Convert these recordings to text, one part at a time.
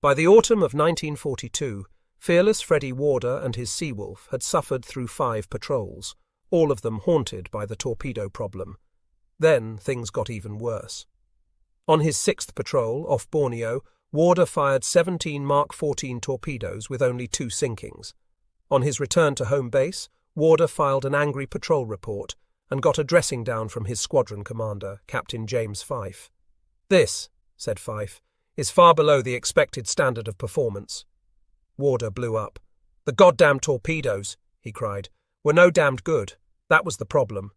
By the autumn of 1942, fearless Freddie Warder and his Seawolf had suffered through 5 patrols, all of them haunted by the torpedo problem. Then things got even worse. On his 6th patrol, off Borneo, Warder fired 17 Mark 14 torpedoes with only 2 sinkings. On his return to home base, Warder filed an angry patrol report and got a dressing down from his squadron commander, Captain James Fife. "This," said Fife, "is far below the expected standard of performance." Warder blew up. "The goddamn torpedoes," he cried, "were no damned good. That was the problem."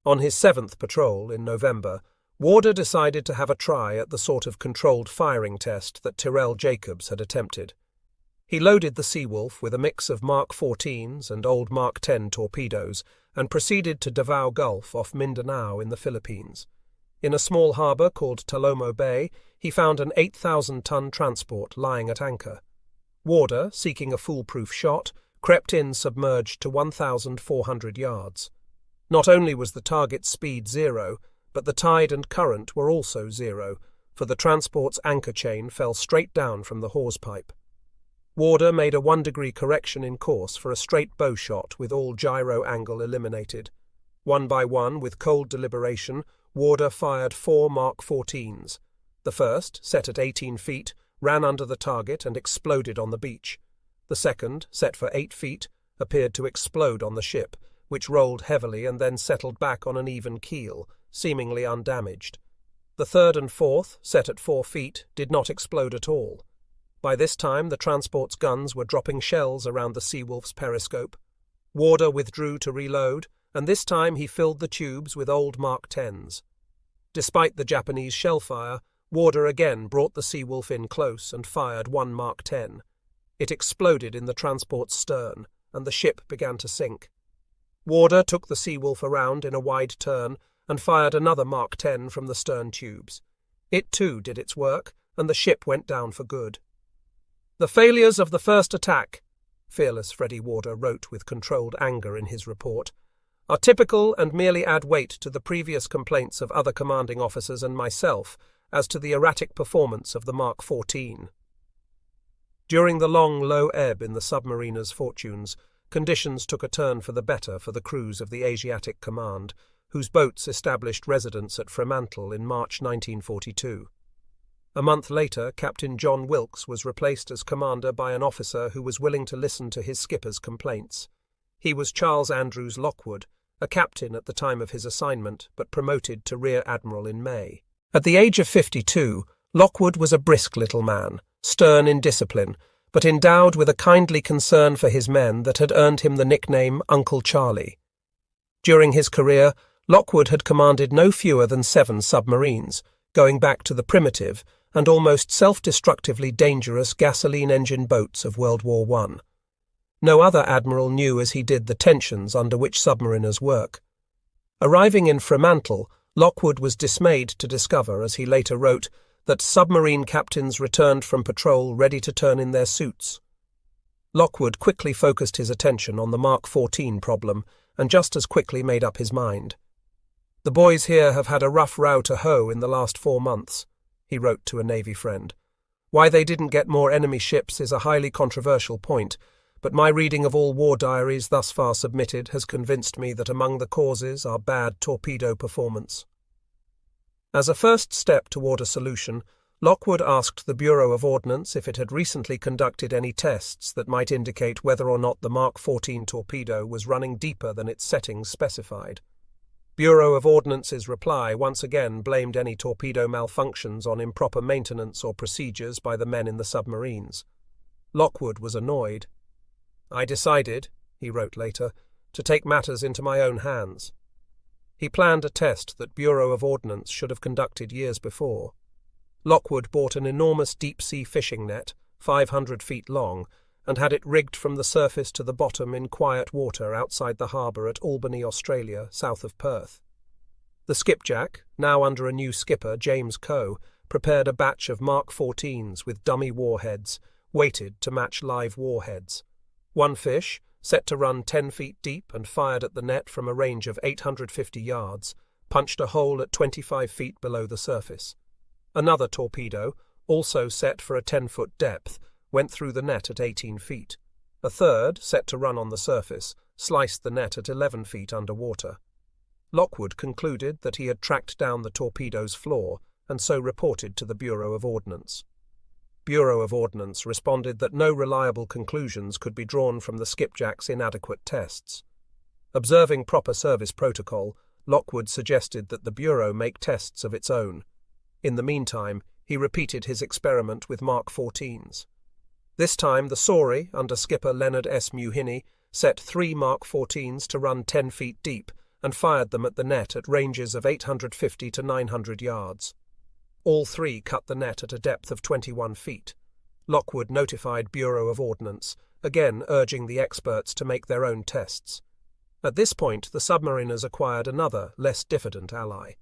On his 7th patrol in November, Warder decided to have a try at the sort of controlled firing test that Tyrrell Jacobs had attempted. He loaded the Seawolf with a mix of Mark 14s and old Mark 10 torpedoes and proceeded to Davao Gulf off Mindanao in the Philippines. In a small harbour called Talomo Bay, he found an 8,000-ton transport lying at anchor. Warder, seeking a foolproof shot, crept in submerged to 1,400 yards. Not only was the target's speed 0, but the tide and current were also 0, for the transport's anchor chain fell straight down from the hawse-pipe. Warder made a 1-degree correction in course for a straight bow shot with all gyro angle eliminated. One by one, with cold deliberation, Warder fired 4 Mark 14s. The first, set at 18 feet, ran under the target and exploded on the beach. The second, set for 8 feet, appeared to explode on the ship, which rolled heavily and then settled back on an even keel, seemingly undamaged. The third and fourth, set at 4 feet, did not explode at all. By this time the transport's guns were dropping shells around the Seawolf's periscope. Warder withdrew to reload, and this time he filled the tubes with old Mark 10s. Despite the Japanese shellfire, Warder again brought the Seawolf in close and fired 1 Mark 10. It exploded in the transport's stern, and the ship began to sink. Warder took the Seawolf around in a wide turn and fired another Mark 10 from the stern tubes. It too did its work, and the ship went down for good. "The failures of the first attack," fearless Freddie Warder wrote with controlled anger in his report, "are typical and merely add weight to the previous complaints of other commanding officers and myself as to the erratic performance of the Mark 14. During the long, low ebb in the submariner's fortunes, conditions took a turn for the better for the crews of the Asiatic Command, whose boats established residence at Fremantle in March 1942. A month later, Captain John Wilkes was replaced as commander by an officer who was willing to listen to his skipper's complaints. He was Charles Andrews Lockwood, a captain at the time of his assignment, but promoted to rear admiral in May. At the age of 52, Lockwood was a brisk little man, stern in discipline, but endowed with a kindly concern for his men that had earned him the nickname Uncle Charlie. During his career, Lockwood had commanded no fewer than 7 submarines, going back to the primitive and almost self-destructively dangerous gasoline-engine boats of World War I. No other admiral knew as he did the tensions under which submariners work. Arriving in Fremantle, Lockwood was dismayed to discover, as he later wrote, that submarine captains returned from patrol ready to turn in their suits. Lockwood quickly focused his attention on the Mark 14 problem and just as quickly made up his mind. "The boys here have had a rough row to hoe in the last 4 months, he wrote to a Navy friend. Why they didn't get more enemy ships is a highly controversial point, but my reading of all war diaries thus far submitted has convinced me that among the causes are bad torpedo performance." As a first step toward a solution, Lockwood asked the Bureau of Ordnance if it had recently conducted any tests that might indicate whether or not the Mark 14 torpedo was running deeper than its settings specified. Bureau of Ordnance's reply once again blamed any torpedo malfunctions on improper maintenance or procedures by the men in the submarines. Lockwood was annoyed. "I decided," he wrote later, "to take matters into my own hands." He planned a test that Bureau of Ordnance should have conducted years before. Lockwood bought an enormous deep-sea fishing net, 500 feet long, and had it rigged from the surface to the bottom in quiet water outside the harbour at Albany, Australia, south of Perth. The skipjack, now under a new skipper, James Coe, prepared a batch of Mark 14s with dummy warheads, weighted to match live warheads. One fish, set to run 10 feet deep and fired at the net from a range of 850 yards, punched a hole at 25 feet below the surface. Another torpedo, also set for a 10-foot depth, went through the net at 18 feet. A third, set to run on the surface, sliced the net at 11 feet underwater. Lockwood concluded that he had tracked down the torpedo's flaw and so reported to the Bureau of Ordnance. Bureau of Ordnance responded that no reliable conclusions could be drawn from the skipjack's inadequate tests. Observing proper service protocol, Lockwood suggested that the Bureau make tests of its own. In the meantime, he repeated his experiment with Mark 14s. This time, the Saury, under skipper Leonard S. Muhiney, set 3 Mark 14s to run 10 feet deep and fired them at the net at ranges of 850 to 900 yards. All 3 cut the net at a depth of 21 feet. Lockwood notified Bureau of Ordnance, again urging the experts to make their own tests. At this point, the submariners acquired another, less diffident ally.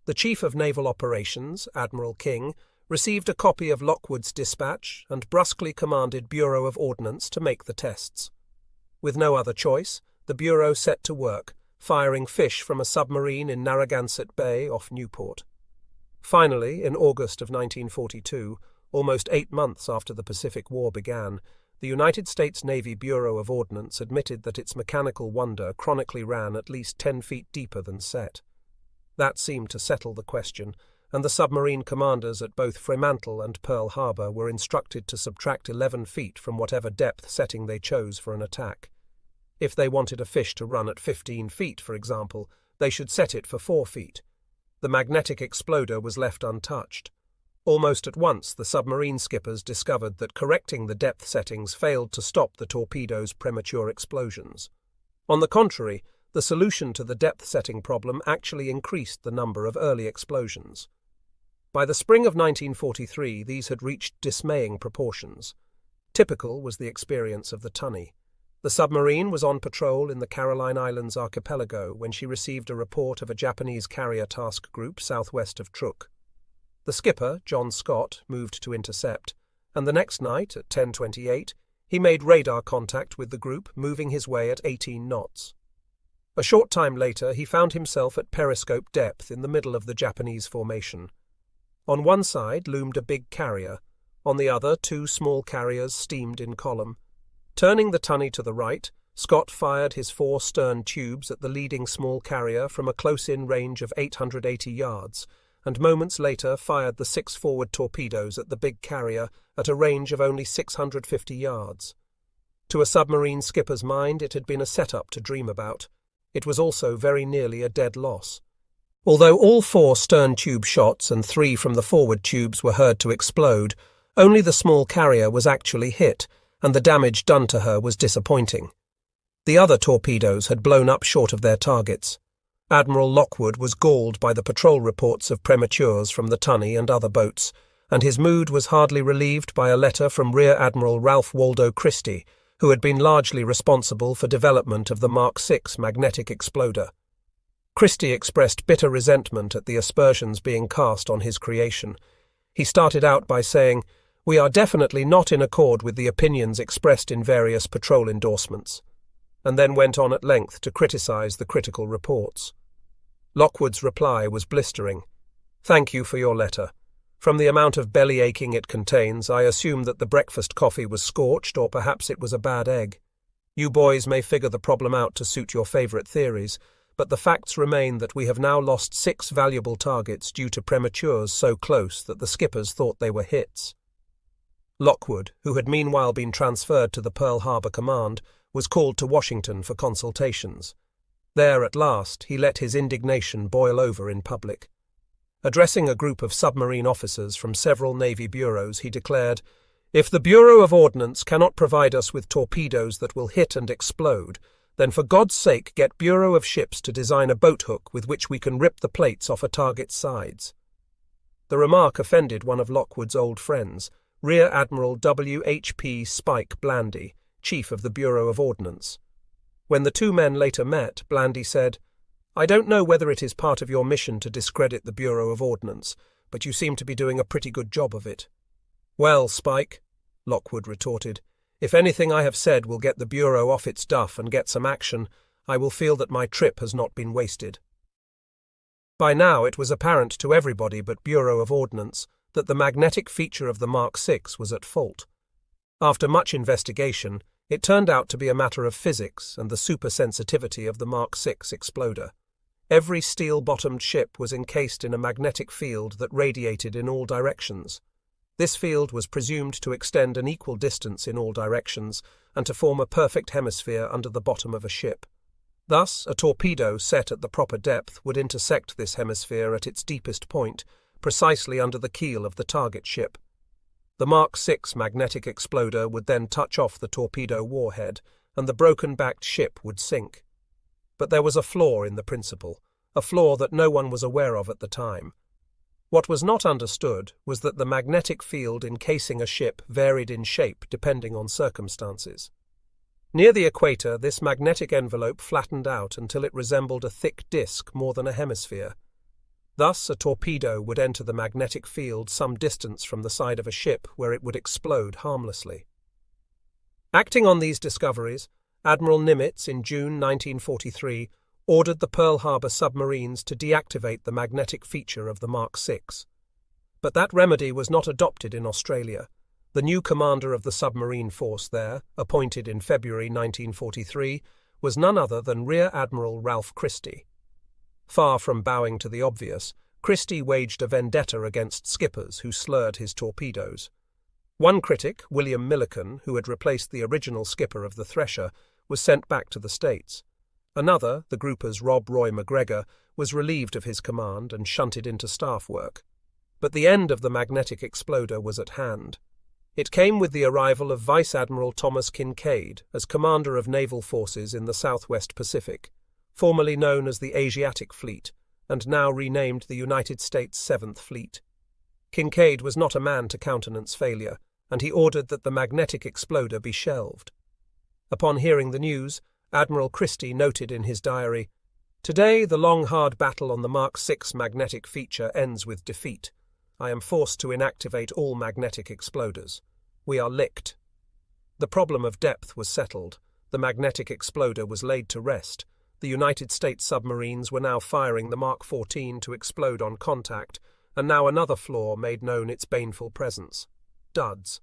The Chief of Naval Operations, Admiral King, received a copy of Lockwood's dispatch and brusquely commanded Bureau of Ordnance to make the tests. With no other choice, the Bureau set to work, firing fish from a submarine in Narragansett Bay off Newport. Finally, in August of 1942, almost 8 months after the Pacific War began, the United States Navy Bureau of Ordnance admitted that its mechanical wonder chronically ran at least 10 feet deeper than set. That seemed to settle the question, and the submarine commanders at both Fremantle and Pearl Harbor were instructed to subtract 11 feet from whatever depth setting they chose for an attack. If they wanted a fish to run at 15 feet, for example, they should set it for 4 feet. The magnetic exploder was left untouched. Almost at once, the submarine skippers discovered that correcting the depth settings failed to stop the torpedo's premature explosions. On the contrary, the solution to the depth setting problem actually increased the number of early explosions. By the spring of 1943, these had reached dismaying proportions. Typical was the experience of the Tunny. The submarine was on patrol in the Caroline Islands archipelago when she received a report of a Japanese carrier task group southwest of Truk. The skipper, John Scott, moved to intercept, and the next night, at 10:28, he made radar contact with the group, moving his way at 18 knots. A short time later, he found himself at periscope depth in the middle of the Japanese formation. On one side loomed a big carrier, on the other 2 small carriers steamed in column. Turning the Tunny to the right, Scott fired his 4 stern tubes at the leading small carrier from a close-in range of 880 yards, and moments later fired the 6 forward torpedoes at the big carrier at a range of only 650 yards. To a submarine skipper's mind, it had been a setup to dream about. It was also very nearly a dead loss. Although all 4 stern tube shots and 3 from the forward tubes were heard to explode, only the small carrier was actually hit, and the damage done to her was disappointing. The other torpedoes had blown up short of their targets. Admiral Lockwood was galled by the patrol reports of prematures from the Tunny and other boats, and his mood was hardly relieved by a letter from Rear Admiral Ralph Waldo Christie, who had been largely responsible for development of the Mark VI magnetic exploder. Christie expressed bitter resentment at the aspersions being cast on his creation. He started out by saying, "We are definitely not in accord with the opinions expressed in various patrol endorsements," and then went on at length to criticize the critical reports. Lockwood's reply was blistering. "Thank you for your letter. From the amount of belly aching it contains, I assume that the breakfast coffee was scorched, or perhaps it was a bad egg. You boys may figure the problem out to suit your favorite theories, but the facts remain that we have now lost 6 valuable targets due to prematures so close that the skippers thought they were hits." Lockwood, who had meanwhile been transferred to the Pearl Harbor Command, was called to Washington for consultations. There, at last, he let his indignation boil over in public. Addressing a group of submarine officers from several Navy bureaus, he declared, "If the Bureau of Ordnance cannot provide us with torpedoes that will hit and explode, then for God's sake get Bureau of Ships to design a boat hook with which we can rip the plates off a target's sides." The remark offended one of Lockwood's old friends, Rear Admiral W.H.P. Spike Blandy, Chief of the Bureau of Ordnance. When the 2 men later met, Blandy said, "I don't know whether it is part of your mission to discredit the Bureau of Ordnance, but you seem to be doing a pretty good job of it." "Well, Spike," Lockwood retorted, "if anything I have said will get the Bureau off its duff and get some action, I will feel that my trip has not been wasted." By now it was apparent to everybody but Bureau of Ordnance that the magnetic feature of the Mark VI was at fault. After much investigation, it turned out to be a matter of physics and the supersensitivity of the Mark VI exploder. Every steel-bottomed ship was encased in a magnetic field that radiated in all directions. This field was presumed to extend an equal distance in all directions and to form a perfect hemisphere under the bottom of a ship. Thus, a torpedo set at the proper depth would intersect this hemisphere at its deepest point, precisely under the keel of the target ship. The Mark VI magnetic exploder would then touch off the torpedo warhead, and the broken-backed ship would sink. But there was a flaw in the principle, a flaw that no one was aware of at the time. What was not understood was that the magnetic field encasing a ship varied in shape depending on circumstances. Near the equator, this magnetic envelope flattened out until it resembled a thick disk more than a hemisphere. Thus, a torpedo would enter the magnetic field some distance from the side of a ship where it would explode harmlessly. Acting on these discoveries, Admiral Nimitz in June 1943 ordered the Pearl Harbor submarines to deactivate the magnetic feature of the Mark VI. But that remedy was not adopted in Australia. The new commander of the submarine force there, appointed in February 1943, was none other than Rear Admiral Ralph Christie. Far from bowing to the obvious, Christie waged a vendetta against skippers who slurred his torpedoes. One critic, William Millikan, who had replaced the original skipper of the Thresher, was sent back to the States. Another, the grouper's Rob Roy McGregor, was relieved of his command and shunted into staff work. But the end of the magnetic exploder was at hand. It came with the arrival of Vice Admiral Thomas Kincaid as commander of naval forces in the Southwest Pacific, formerly known as the Asiatic Fleet, and now renamed the United States Seventh Fleet. Kincaid was not a man to countenance failure, and he ordered that the magnetic exploder be shelved. Upon hearing the news, Admiral Christie noted in his diary, "Today the long hard battle on the Mark VI magnetic feature ends with defeat. I am forced to inactivate all magnetic exploders. We are licked." The problem of depth was settled. The magnetic exploder was laid to rest. The United States submarines were now firing the Mark XIV to explode on contact, and now another flaw made known its baneful presence: duds.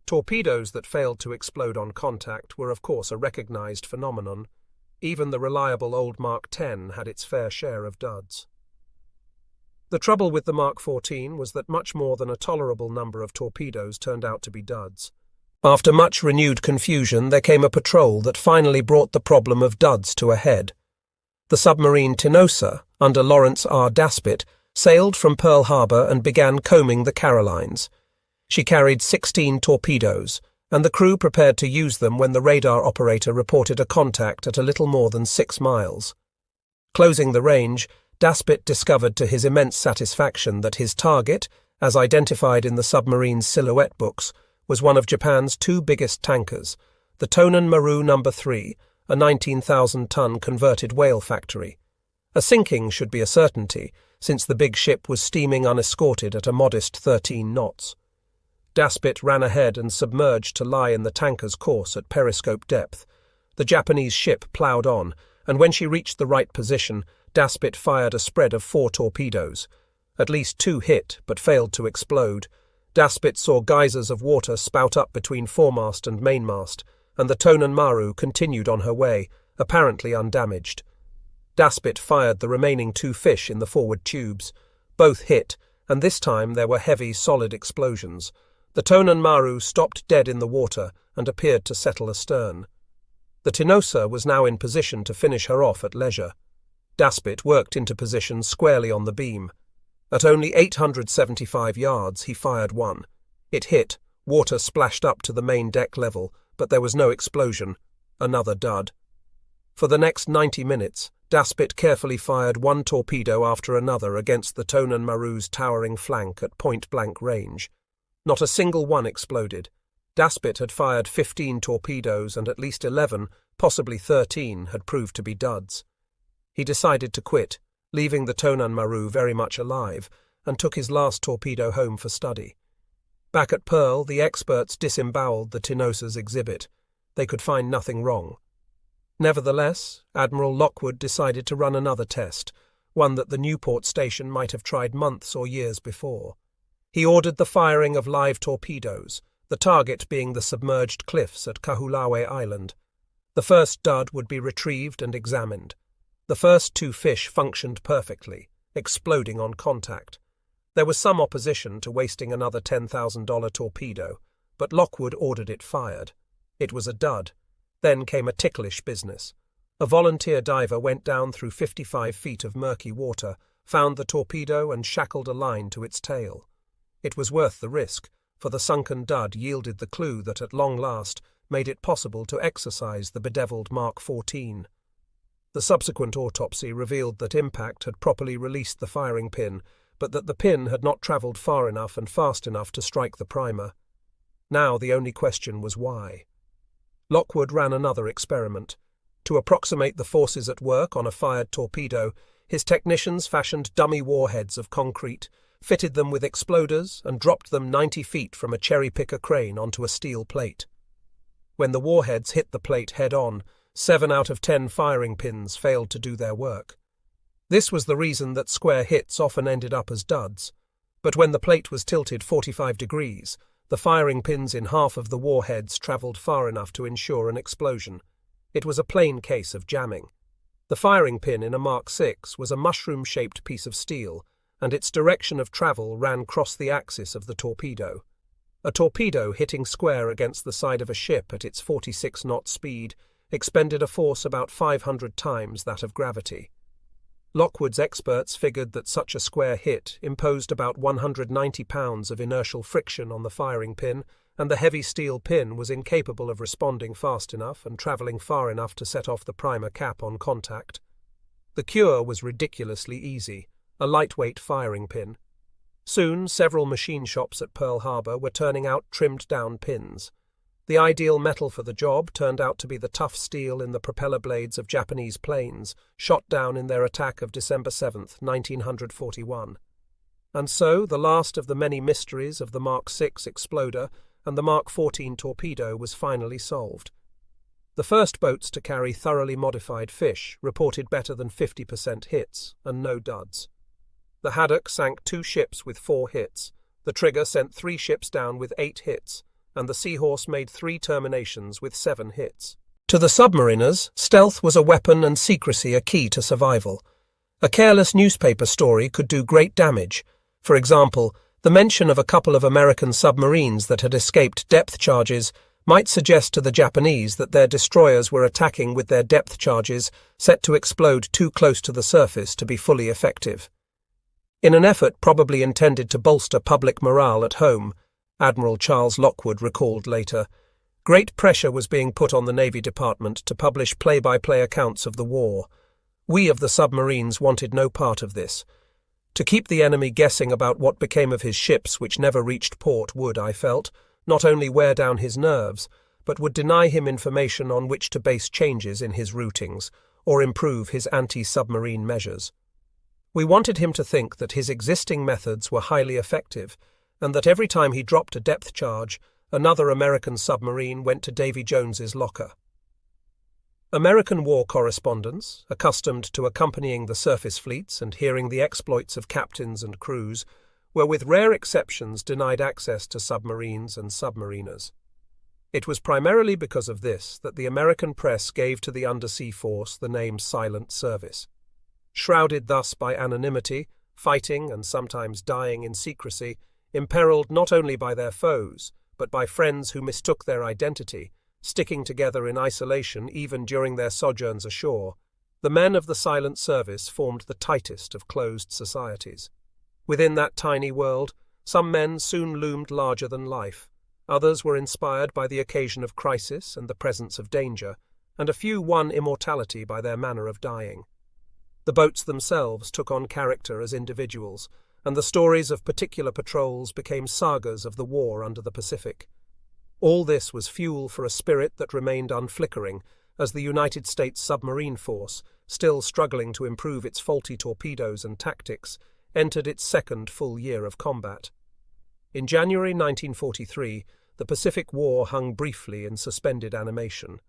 Torpedoes that failed to explode on contact were of course a recognized phenomenon. Even the reliable old Mark X had its fair share of duds. The trouble with the Mark XIV was that much more than a tolerable number of torpedoes turned out to be duds. After much renewed confusion, there came a patrol that finally brought the problem of duds to a head. The submarine Tinosa, under Lawrence R. Daspit, sailed from Pearl Harbor and began combing the Carolines. She carried 16 torpedoes, and the crew prepared to use them when the radar operator reported a contact at a little more than 6 miles. Closing the range, Daspit discovered to his immense satisfaction that his target, as identified in the submarine's silhouette books, was one of Japan's 2 biggest tankers, the Tonan Maru No. 3, a 19,000-ton converted whale factory. A sinking should be a certainty, since the big ship was steaming unescorted at a modest 13 knots. Daspit ran ahead and submerged to lie in the tanker's course at periscope depth. The Japanese ship ploughed on, and when she reached the right position, Daspit fired a spread of 4 torpedoes. At least 2 hit, but failed to explode. Daspit saw geysers of water spout up between foremast and mainmast, and the Tonan Maru continued on her way, apparently undamaged. Daspit fired the remaining 2 fish in the forward tubes. Both hit, and this time there were heavy, solid explosions. The Tonan Maru stopped dead in the water and appeared to settle astern. The Tinosa was now in position to finish her off at leisure. Daspit worked into position squarely on the beam. At only 875 yards, he fired one. It hit, water splashed up to the main deck level, but there was no explosion. Another dud. For the next 90 minutes, Daspit carefully fired one torpedo after another against the Tonan Maru's towering flank at point-blank range. Not a single one exploded. Daspit had fired 15 torpedoes and at least 11, possibly 13, had proved to be duds. He decided to quit, leaving the Tonan Maru very much alive, and took his last torpedo home for study. Back at Pearl, the experts disemboweled the Tinosa's exhibit. They could find nothing wrong. Nevertheless, Admiral Lockwood decided to run another test, one that the Newport station might have tried months or years before. He ordered the firing of live torpedoes, the target being the submerged cliffs at Kahulawe Island. The first dud would be retrieved and examined. The first 2 fish functioned perfectly, exploding on contact. There was some opposition to wasting another $10,000 torpedo, but Lockwood ordered it fired. It was a dud. Then came a ticklish business. A volunteer diver went down through 55 feet of murky water, found the torpedo and shackled a line to its tail. It was worth the risk, for the sunken dud yielded the clue that at long last made it possible to exercise the bedeviled Mark 14. The subsequent autopsy revealed that impact had properly released the firing pin, but that the pin had not travelled far enough and fast enough to strike the primer. Now the only question was why. Lockwood ran another experiment. To approximate the forces at work on a fired torpedo, his technicians fashioned dummy warheads of concrete, fitted them with exploders, and dropped them 90 feet from a cherry-picker crane onto a steel plate. When the warheads hit the plate head-on, 7 out of 10 firing pins failed to do their work. This was the reason that square hits often ended up as duds. But when the plate was tilted 45 degrees, the firing pins in half of the warheads travelled far enough to ensure an explosion. It was a plain case of jamming. The firing pin in a Mark 6 was a mushroom-shaped piece of steel, and its direction of travel ran across the axis of the torpedo. A torpedo hitting square against the side of a ship at its 46-knot speed expended a force about 500 times that of gravity. Lockwood's experts figured that such a square hit imposed about 190 pounds of inertial friction on the firing pin, and the heavy steel pin was incapable of responding fast enough and travelling far enough to set off the primer cap on contact. The cure was ridiculously easy: a lightweight firing pin. Soon, several machine shops at Pearl Harbor were turning out trimmed-down pins. The ideal metal for the job turned out to be the tough steel in the propeller blades of Japanese planes, shot down in their attack of December 7, 1941. And so, the last of the many mysteries of the Mark 6 exploder and the Mark 14 torpedo was finally solved. The first boats to carry thoroughly modified fish reported better than 50% hits and no duds. The Haddock sank 2 ships with 4 hits, the Trigger sent 3 ships down with 8 hits, and the Seahorse made 3 terminations with 7 hits. To the submariners, stealth was a weapon and secrecy a key to survival. A careless newspaper story could do great damage. For example, the mention of a couple of American submarines that had escaped depth charges might suggest to the Japanese that their destroyers were attacking with their depth charges set to explode too close to the surface to be fully effective. In an effort probably intended to bolster public morale at home, Admiral Charles Lockwood recalled later, great pressure was being put on the Navy Department to publish play-by-play accounts of the war. We of the submarines wanted no part of this. To keep the enemy guessing about what became of his ships which never reached port would, I felt, not only wear down his nerves, but would deny him information on which to base changes in his routings or improve his anti-submarine measures. We wanted him to think that his existing methods were highly effective, and that every time he dropped a depth charge, another American submarine went to Davy Jones's locker. American war correspondents, accustomed to accompanying the surface fleets and hearing the exploits of captains and crews, were with rare exceptions denied access to submarines and submariners. It was primarily because of this that the American press gave to the undersea force the name Silent Service. Shrouded thus by anonymity, fighting and sometimes dying in secrecy, imperiled not only by their foes, but by friends who mistook their identity, sticking together in isolation even during their sojourns ashore, the men of the Silent Service formed the tightest of closed societies. Within that tiny world, some men soon loomed larger than life, others were inspired by the occasion of crisis and the presence of danger, and a few won immortality by their manner of dying. The boats themselves took on character as individuals, and the stories of particular patrols became sagas of the war under the Pacific. All this was fuel for a spirit that remained unflickering as the United States submarine force, still struggling to improve its faulty torpedoes and tactics, entered its second full year of combat. In January 1943, the Pacific War hung briefly in suspended animation.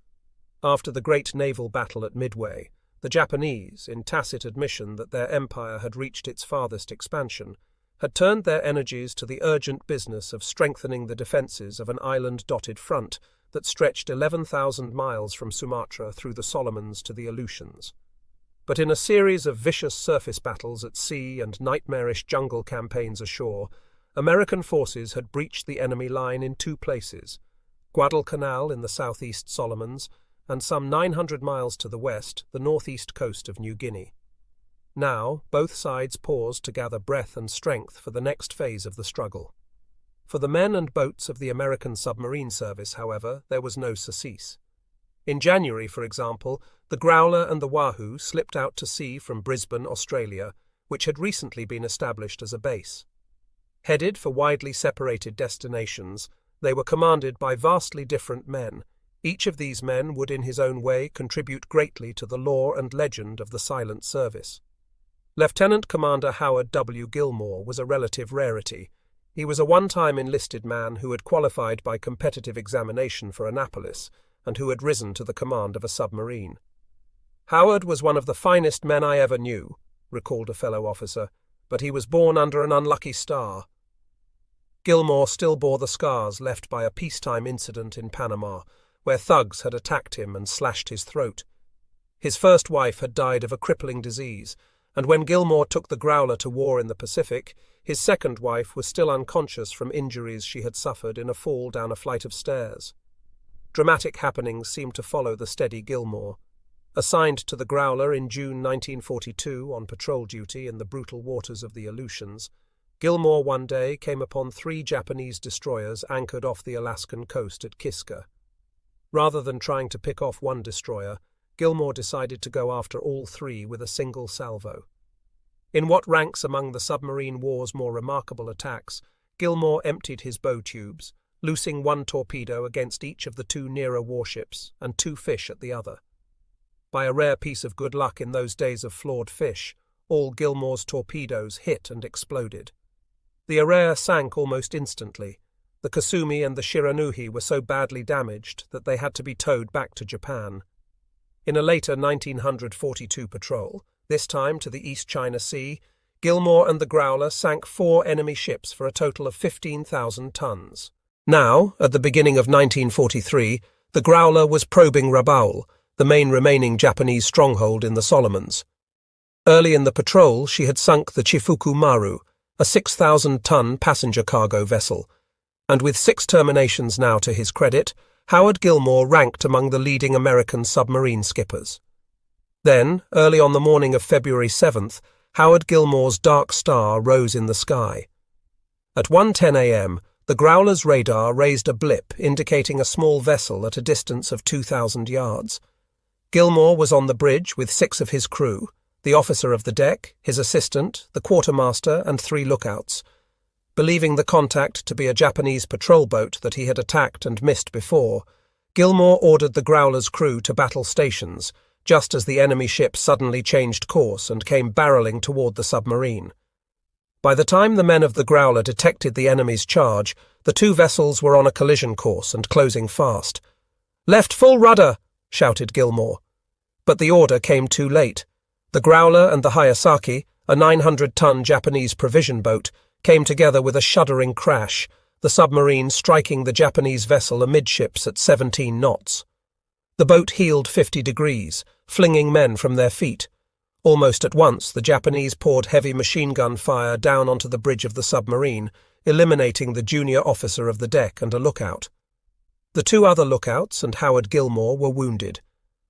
After the great naval battle at Midway, the Japanese, in tacit admission that their empire had reached its farthest expansion, had turned their energies to the urgent business of strengthening the defences of an island-dotted front that stretched 11,000 miles from Sumatra through the Solomons to the Aleutians. But in a series of vicious surface battles at sea and nightmarish jungle campaigns ashore, American forces had breached the enemy line in two places, Guadalcanal in the southeast Solomons, and some 900 miles to the west, the northeast coast of New Guinea. Now, both sides paused to gather breath and strength for the next phase of the struggle. For the men and boats of the American submarine service, however, there was no surcease. In January, for example, the Growler and the Wahoo slipped out to sea from Brisbane, Australia, which had recently been established as a base. Headed for widely separated destinations, they were commanded by vastly different men. Each of these men would in his own way contribute greatly to the lore and legend of the silent service. Lieutenant Commander Howard W. Gilmore was a relative rarity. He was a one-time enlisted man who had qualified by competitive examination for Annapolis and who had risen to the command of a submarine. "Howard was one of the finest men I ever knew," recalled a fellow officer, "but he was born under an unlucky star." Gilmore still bore the scars left by a peacetime incident in Panama, where thugs had attacked him and slashed his throat. His first wife had died of a crippling disease, and when Gilmore took the Growler to war in the Pacific, his second wife was still unconscious from injuries she had suffered in a fall down a flight of stairs. Dramatic happenings seemed to follow the steady Gilmore. Assigned to the Growler in June 1942 on patrol duty in the brutal waters of the Aleutians, Gilmore one day came upon 3 Japanese destroyers anchored off the Alaskan coast at Kiska. Rather than trying to pick off one destroyer, Gilmore decided to go after all 3 with a single salvo. In what ranks among the submarine war's more remarkable attacks, Gilmore emptied his bow tubes, loosing 1 torpedo against each of the 2 nearer warships and 2 fish at the other. By a rare piece of good luck in those days of flawed fish, all Gilmore's torpedoes hit and exploded. The Araya sank almost instantly. The Kasumi and the Shiranuhi were so badly damaged that they had to be towed back to Japan. In a later 1942 patrol, this time to the East China Sea, Gilmore and the Growler sank 4 enemy ships for a total of 15,000 tons. Now, at the beginning of 1943, the Growler was probing Rabaul, the main remaining Japanese stronghold in the Solomons. Early in the patrol, she had sunk the Chifuku Maru, a 6,000-ton passenger cargo vessel, and with 6 terminations now to his credit, Howard Gilmore ranked among the leading American submarine skippers. Then, early on the morning of February 7th, Howard Gilmore's dark star rose in the sky. At 1:10 a.m., the Growler's radar raised a blip indicating a small vessel at a distance of 2,000 yards. Gilmore was on the bridge with 6 of his crew, the officer of the deck, his assistant, the quartermaster, and 3 lookouts. Believing the contact to be a Japanese patrol boat that he had attacked and missed before, Gilmore ordered the Growler's crew to battle stations, just as the enemy ship suddenly changed course and came barreling toward the submarine. By the time the men of the Growler detected the enemy's charge, the 2 vessels were on a collision course and closing fast. "Left full rudder!" shouted Gilmore. But the order came too late. The Growler and the Hayasaki, a 900-ton Japanese provision boat, came together with a shuddering crash, the submarine striking the Japanese vessel amidships at 17 knots. The boat heeled 50 degrees, flinging men from their feet. Almost at once, the Japanese poured heavy machine gun fire down onto the bridge of the submarine, eliminating the junior officer of the deck and a lookout. The 2 other lookouts and Howard Gilmore were wounded.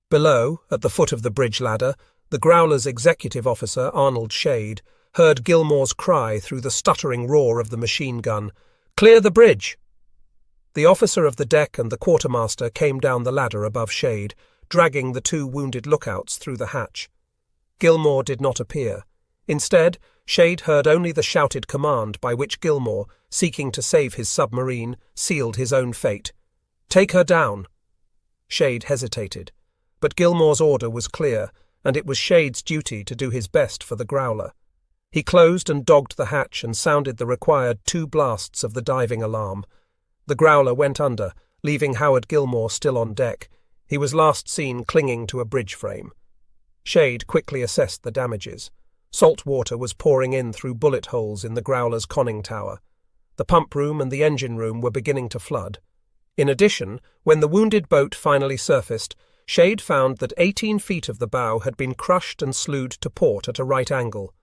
Below, at the foot of the bridge ladder, the Growler's executive officer, Arnold Shade, heard Gilmore's cry through the stuttering roar of the machine gun, "Clear the bridge!" The officer of the deck and the quartermaster came down the ladder above Shade, dragging the 2 wounded lookouts through the hatch. Gilmore did not appear. Instead, Shade heard only the shouted command by which Gilmore, seeking to save his submarine, sealed his own fate. "Take her down." Shade hesitated, but Gilmore's order was clear, and it was Shade's duty to do his best for the Growler. He closed and dogged the hatch and sounded the required 2 blasts of the diving alarm. The Growler went under, leaving Howard Gilmore still on deck. He was last seen clinging to a bridge frame. Shade quickly assessed the damages. Salt water was pouring in through bullet holes in the Growler's conning tower. The pump room and the engine room were beginning to flood. In addition, when the wounded boat finally surfaced, Shade found that 18 feet of the bow had been crushed and slewed to port at a right angle.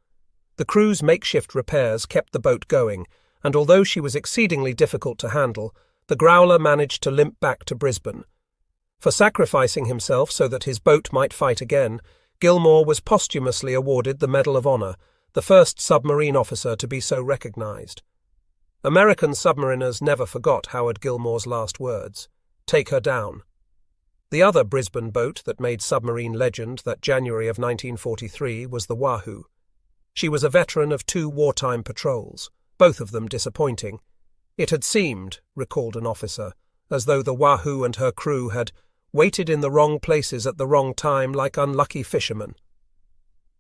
The crew's makeshift repairs kept the boat going, and although she was exceedingly difficult to handle, the Growler managed to limp back to Brisbane. For sacrificing himself so that his boat might fight again, Gilmore was posthumously awarded the Medal of Honor, the first submarine officer to be so recognized. American submariners never forgot Howard Gilmore's last words, "Take her down." The other Brisbane boat that made submarine legend that January of 1943 was the Wahoo. She was a veteran of 2 wartime patrols, both of them disappointing. It had seemed, recalled an officer, as though the Wahoo and her crew had waited in the wrong places at the wrong time like unlucky fishermen.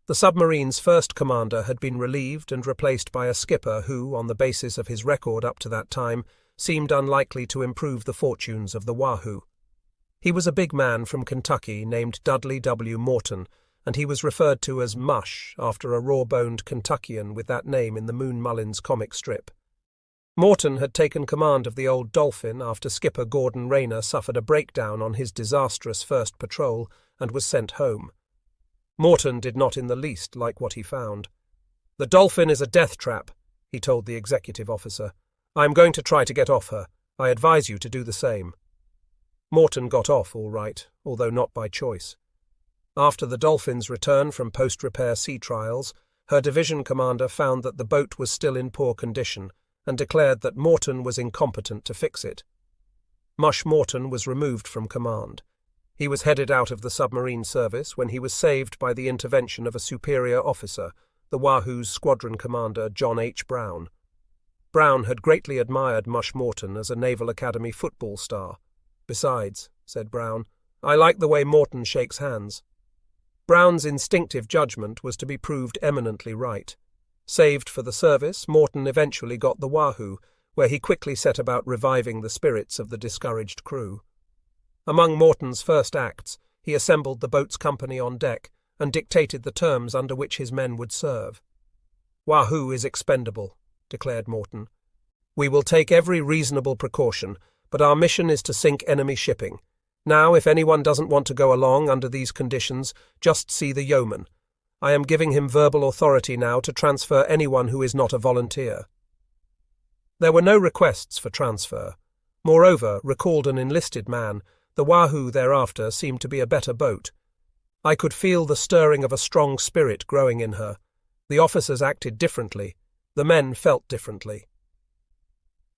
The submarine's first commander had been relieved and replaced by a skipper who, on the basis of his record up to that time, seemed unlikely to improve the fortunes of the Wahoo. He was a big man from Kentucky named Dudley W. Morton, and he was referred to as Mush after a raw-boned Kentuckian with that name in the Moon Mullins comic strip. Morton had taken command of the Old Dolphin after skipper Gordon Rayner suffered a breakdown on his disastrous first patrol and was sent home. Morton did not in the least like what he found. "The Dolphin is a death trap," he told the executive officer. "I am going to try to get off her. I advise you to do the same." Morton got off all right, although not by choice. After the Dolphin's return from post-repair sea trials, her division commander found that the boat was still in poor condition and declared that Morton was incompetent to fix it. Mush Morton was removed from command. He was headed out of the submarine service when he was saved by the intervention of a superior officer, the Wahoo's squadron commander John H. Brown. Brown had greatly admired Mush Morton as a Naval Academy football star. "Besides," said Brown, "I like the way Morton shakes hands." Brown's instinctive judgment was to be proved eminently right. Saved for the service, Morton eventually got the Wahoo, where he quickly set about reviving the spirits of the discouraged crew. Among Morton's first acts, he assembled the boat's company on deck and dictated the terms under which his men would serve. "Wahoo is expendable," declared Morton. "We will take every reasonable precaution, but our mission is to sink enemy shipping. Now, if anyone doesn't want to go along under these conditions, just see the yeoman. I am giving him verbal authority now to transfer anyone who is not a volunteer." There were no requests for transfer. Moreover, recalled an enlisted man, the Wahoo thereafter seemed to be a better boat. I could feel the stirring of a strong spirit growing in her. The officers acted differently. The men felt differently.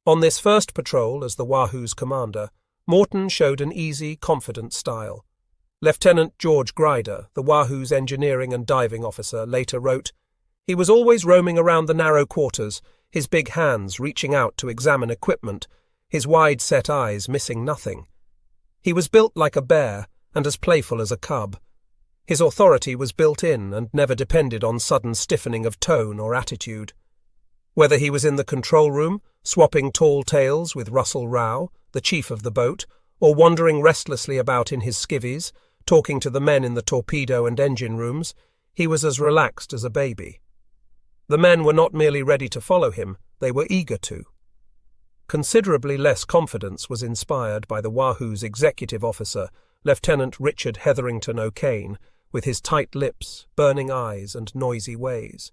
On this first patrol as the Wahoo's commander, Morton showed an easy, confident style. Lieutenant George Grider, the Wahoo's engineering and diving officer, later wrote, "He was always roaming around the narrow quarters, his big hands reaching out to examine equipment, his wide-set eyes missing nothing. He was built like a bear and as playful as a cub. His authority was built in and never depended on sudden stiffening of tone or attitude. Whether he was in the control room, swapping tall tales with Russell Rao, the chief of the boat, or wandering restlessly about in his skivvies, talking to the men in the torpedo and engine rooms, he was as relaxed as a baby. The men were not merely ready to follow him, they were eager to." Considerably less confidence was inspired by the Wahoo's executive officer, Lieutenant Richard Hetherington O'Kane, with his tight lips, burning eyes, and noisy ways.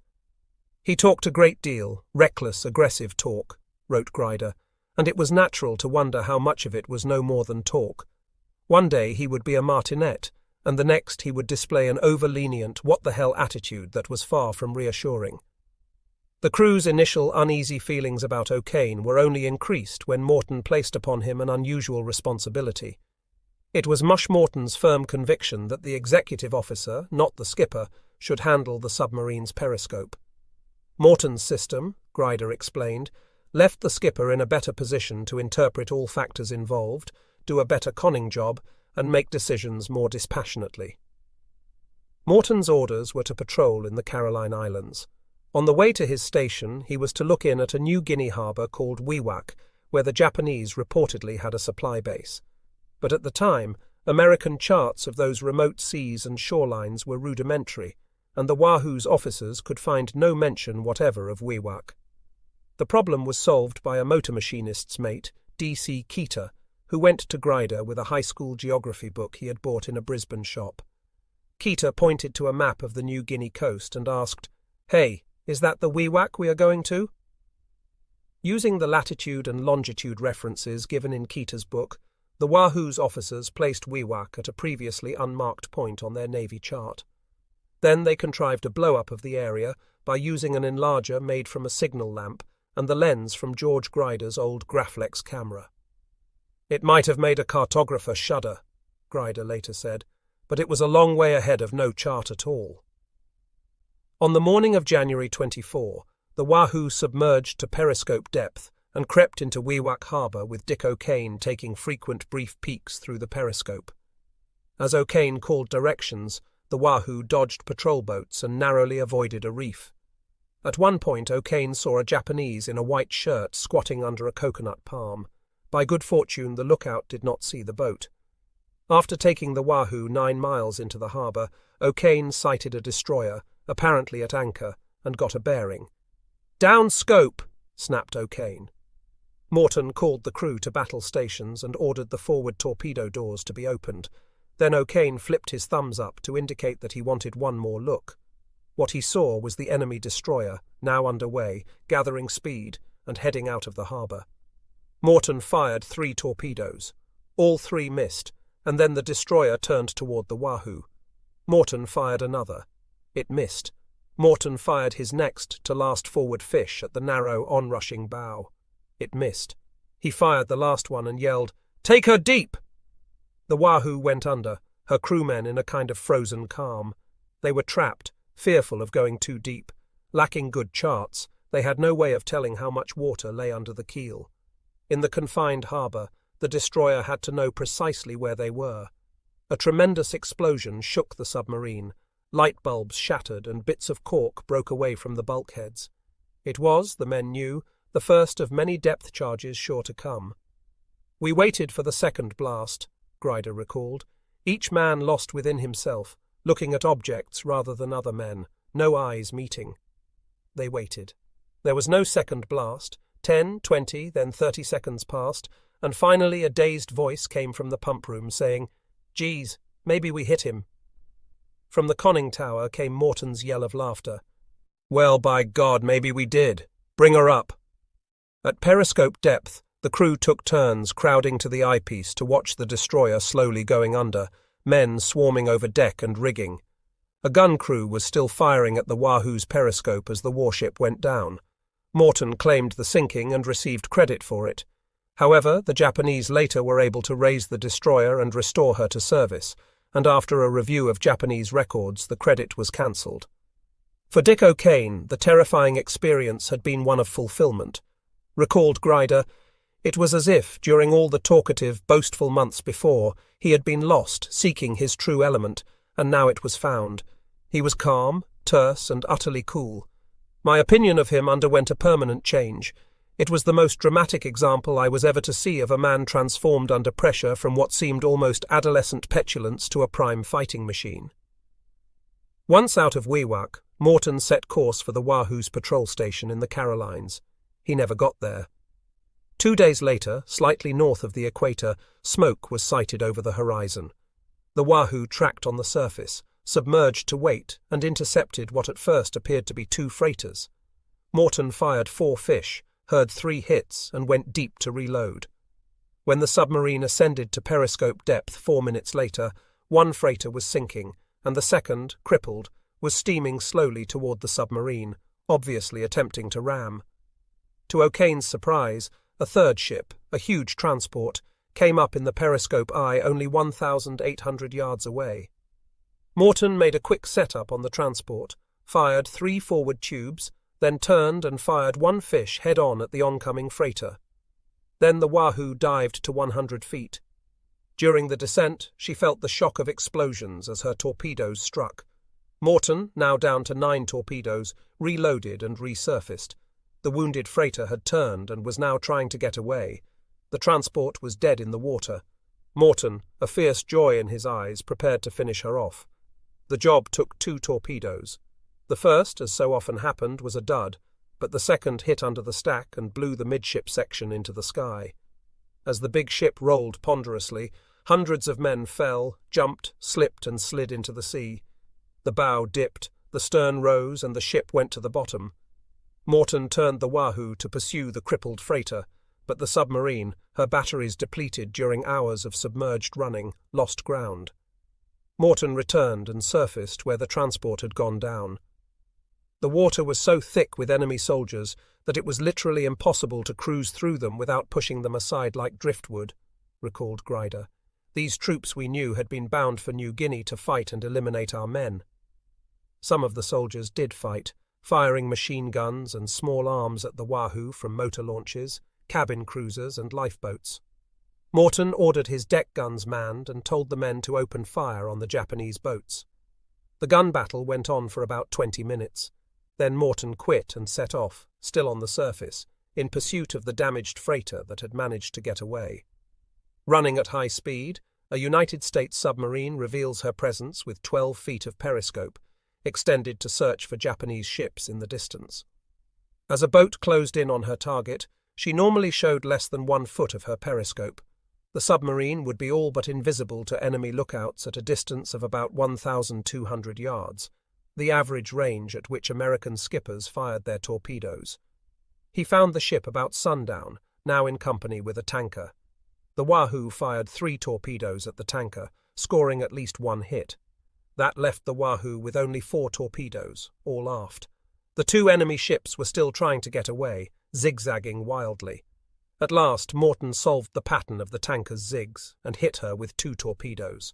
"He talked a great deal, reckless, aggressive talk," wrote Grider, and it was natural to wonder how much of it was no more than talk. One day he would be a martinet, and the next he would display an over-lenient what-the-hell attitude that was far from reassuring. The crew's initial uneasy feelings about O'Kane were only increased when Morton placed upon him an unusual responsibility. It was Mush Morton's firm conviction that the executive officer, not the skipper, should handle the submarine's periscope. Morton's system, Grider explained, left the skipper in a better position to interpret all factors involved, do a better conning job, and make decisions more dispassionately. Morton's orders were to patrol in the Caroline Islands. On the way to his station, he was to look in at a New Guinea harbour called WWII, where the Japanese reportedly had a supply base. But at the time, American charts of those remote seas and shorelines were rudimentary. and the Wahoo's officers could find no mention whatever of WWII. The problem was solved by a motor machinist's mate, D.C. Keeter, who went to Greider with a high school geography book he had bought in a Brisbane shop. Keeter pointed to a map of the New Guinea coast and asked, "Hey, is that the WWII we are going to?" Using the latitude and longitude references given in Keeter's book, the Wahoo's officers placed WWII at a previously unmarked point on their Navy chart. Then they contrived a blow-up of the area by using an enlarger made from a signal lamp and the lens from George Greider's old Graflex camera. "It might have made a cartographer shudder," Greider later said, "but it was a long way ahead of no chart at all." On the morning of January 24, the Wahoo submerged to periscope depth and crept into WWII harbour with Dick O'Kane taking frequent brief peeks through the periscope. As O'Kane called directions, the Wahoo dodged patrol boats and narrowly avoided a reef. At one point, O'Kane saw a Japanese in a white shirt squatting under a coconut palm. By good fortune, the lookout did not see the boat. After taking the Wahoo 9 miles into the harbour, O'Kane sighted a destroyer, apparently at anchor, and got a bearing. "Down scope!" snapped O'Kane. Morton called the crew to battle stations and ordered the forward torpedo doors to be opened. Then O'Kane flipped his thumbs up to indicate that he wanted one more look. What he saw was the enemy destroyer, now underway, gathering speed and heading out of the harbour. Morton fired 3 torpedoes. All 3 missed, and then the destroyer turned toward the Wahoo. Morton fired another. It missed. Morton fired his next to last forward fish at the narrow onrushing bow. It missed. He fired the last one and yelled, "Take her deep!" The Wahoo went under, her crewmen in a kind of frozen calm. They were trapped, fearful of going too deep. Lacking good charts, they had no way of telling how much water lay under the keel. In the confined harbour, the destroyer had to know precisely where they were. A tremendous explosion shook the submarine. Light bulbs shattered and bits of cork broke away from the bulkheads. It was, the men knew, the first of many depth charges sure to come. "We waited for the second blast," Greider recalled. "Each man lost within himself, looking at objects rather than other men, no eyes meeting." They waited. There was no second blast. 10, 20, then 30 seconds passed, and finally a dazed voice came from the pump room saying, "Geez, maybe we hit him." From the conning tower came Morton's yell of laughter. "Well, by God, maybe we did. Bring her up." At periscope depth, the crew took turns crowding to the eyepiece to watch the destroyer slowly going under, men swarming over deck and rigging. A gun crew was still firing at the Wahoo's periscope as the warship went down. Morton claimed the sinking and received credit for it. However, the Japanese later were able to raise the destroyer and restore her to service, and after a review of Japanese records, the credit was cancelled. For Dick O'Kane, the terrifying experience had been one of fulfillment. Recalled Greider, "It was as if, during all the talkative, boastful months before, he had been lost, seeking his true element, and now it was found. He was calm, terse, and utterly cool. My opinion of him underwent a permanent change. It was the most dramatic example I was ever to see of a man transformed under pressure from what seemed almost adolescent petulance to a prime fighting machine." Once out of WWII, Morton set course for the Wahoo's patrol station in the Carolines. He never got there. 2 days later, slightly north of the equator, smoke was sighted over the horizon. The Wahoo tracked on the surface, submerged to wait, and intercepted what at first appeared to be 2 freighters. Morton fired 4 fish, heard 3 hits, and went deep to reload. When the submarine ascended to periscope depth 4 minutes later, 1 freighter was sinking, and the second, crippled, was steaming slowly toward the submarine, obviously attempting to ram. To O'Kane's surprise, a third ship, a huge transport, came up in the periscope eye only 1,800 yards away. Morton made a quick setup on the transport, fired 3 forward tubes, then turned and fired 1 fish head-on at the oncoming freighter. Then the Wahoo dived to 100 feet. During the descent, she felt the shock of explosions as her torpedoes struck. Morton, now down to 9 torpedoes, reloaded and resurfaced. The wounded freighter had turned and was now trying to get away. The transport was dead in the water. Morton, a fierce joy in his eyes, prepared to finish her off. The job took 2 torpedoes. The first, as so often happened, was a dud, but the second hit under the stack and blew the midship section into the sky. As the big ship rolled ponderously, hundreds of men fell, jumped, slipped and slid into the sea. The bow dipped, the stern rose and the ship went to the bottom. Morton turned the Wahoo to pursue the crippled freighter, but the submarine, her batteries depleted during hours of submerged running, lost ground. Morton returned and surfaced where the transport had gone down. The water was so thick with enemy soldiers that it was literally impossible to cruise through them without pushing them aside like driftwood, recalled Greider. These troops, we knew, had been bound for New Guinea to fight and eliminate our men. Some of the soldiers did fight, firing machine guns and small arms at the Wahoo from motor launches, cabin cruisers and lifeboats. Morton ordered his deck guns manned and told the men to open fire on the Japanese boats. The gun battle went on for about 20 minutes. Then Morton quit and set off, still on the surface, in pursuit of the damaged freighter that had managed to get away. Running at high speed, a United States submarine reveals her presence with 12 feet of periscope, extended to search for Japanese ships in the distance. As a boat closed in on her target, she normally showed less than 1 foot of her periscope. The submarine would be all but invisible to enemy lookouts at a distance of about 1,200 yards, the average range at which American skippers fired their torpedoes. He found the ship about sundown, now in company with a tanker. The Wahoo fired 3 torpedoes at the tanker, scoring at least 1 hit. That left the Wahoo with only 4 torpedoes, all aft. The 2 enemy ships were still trying to get away, zigzagging wildly. At last, Morton solved the pattern of the tanker's zigs and hit her with 2 torpedoes.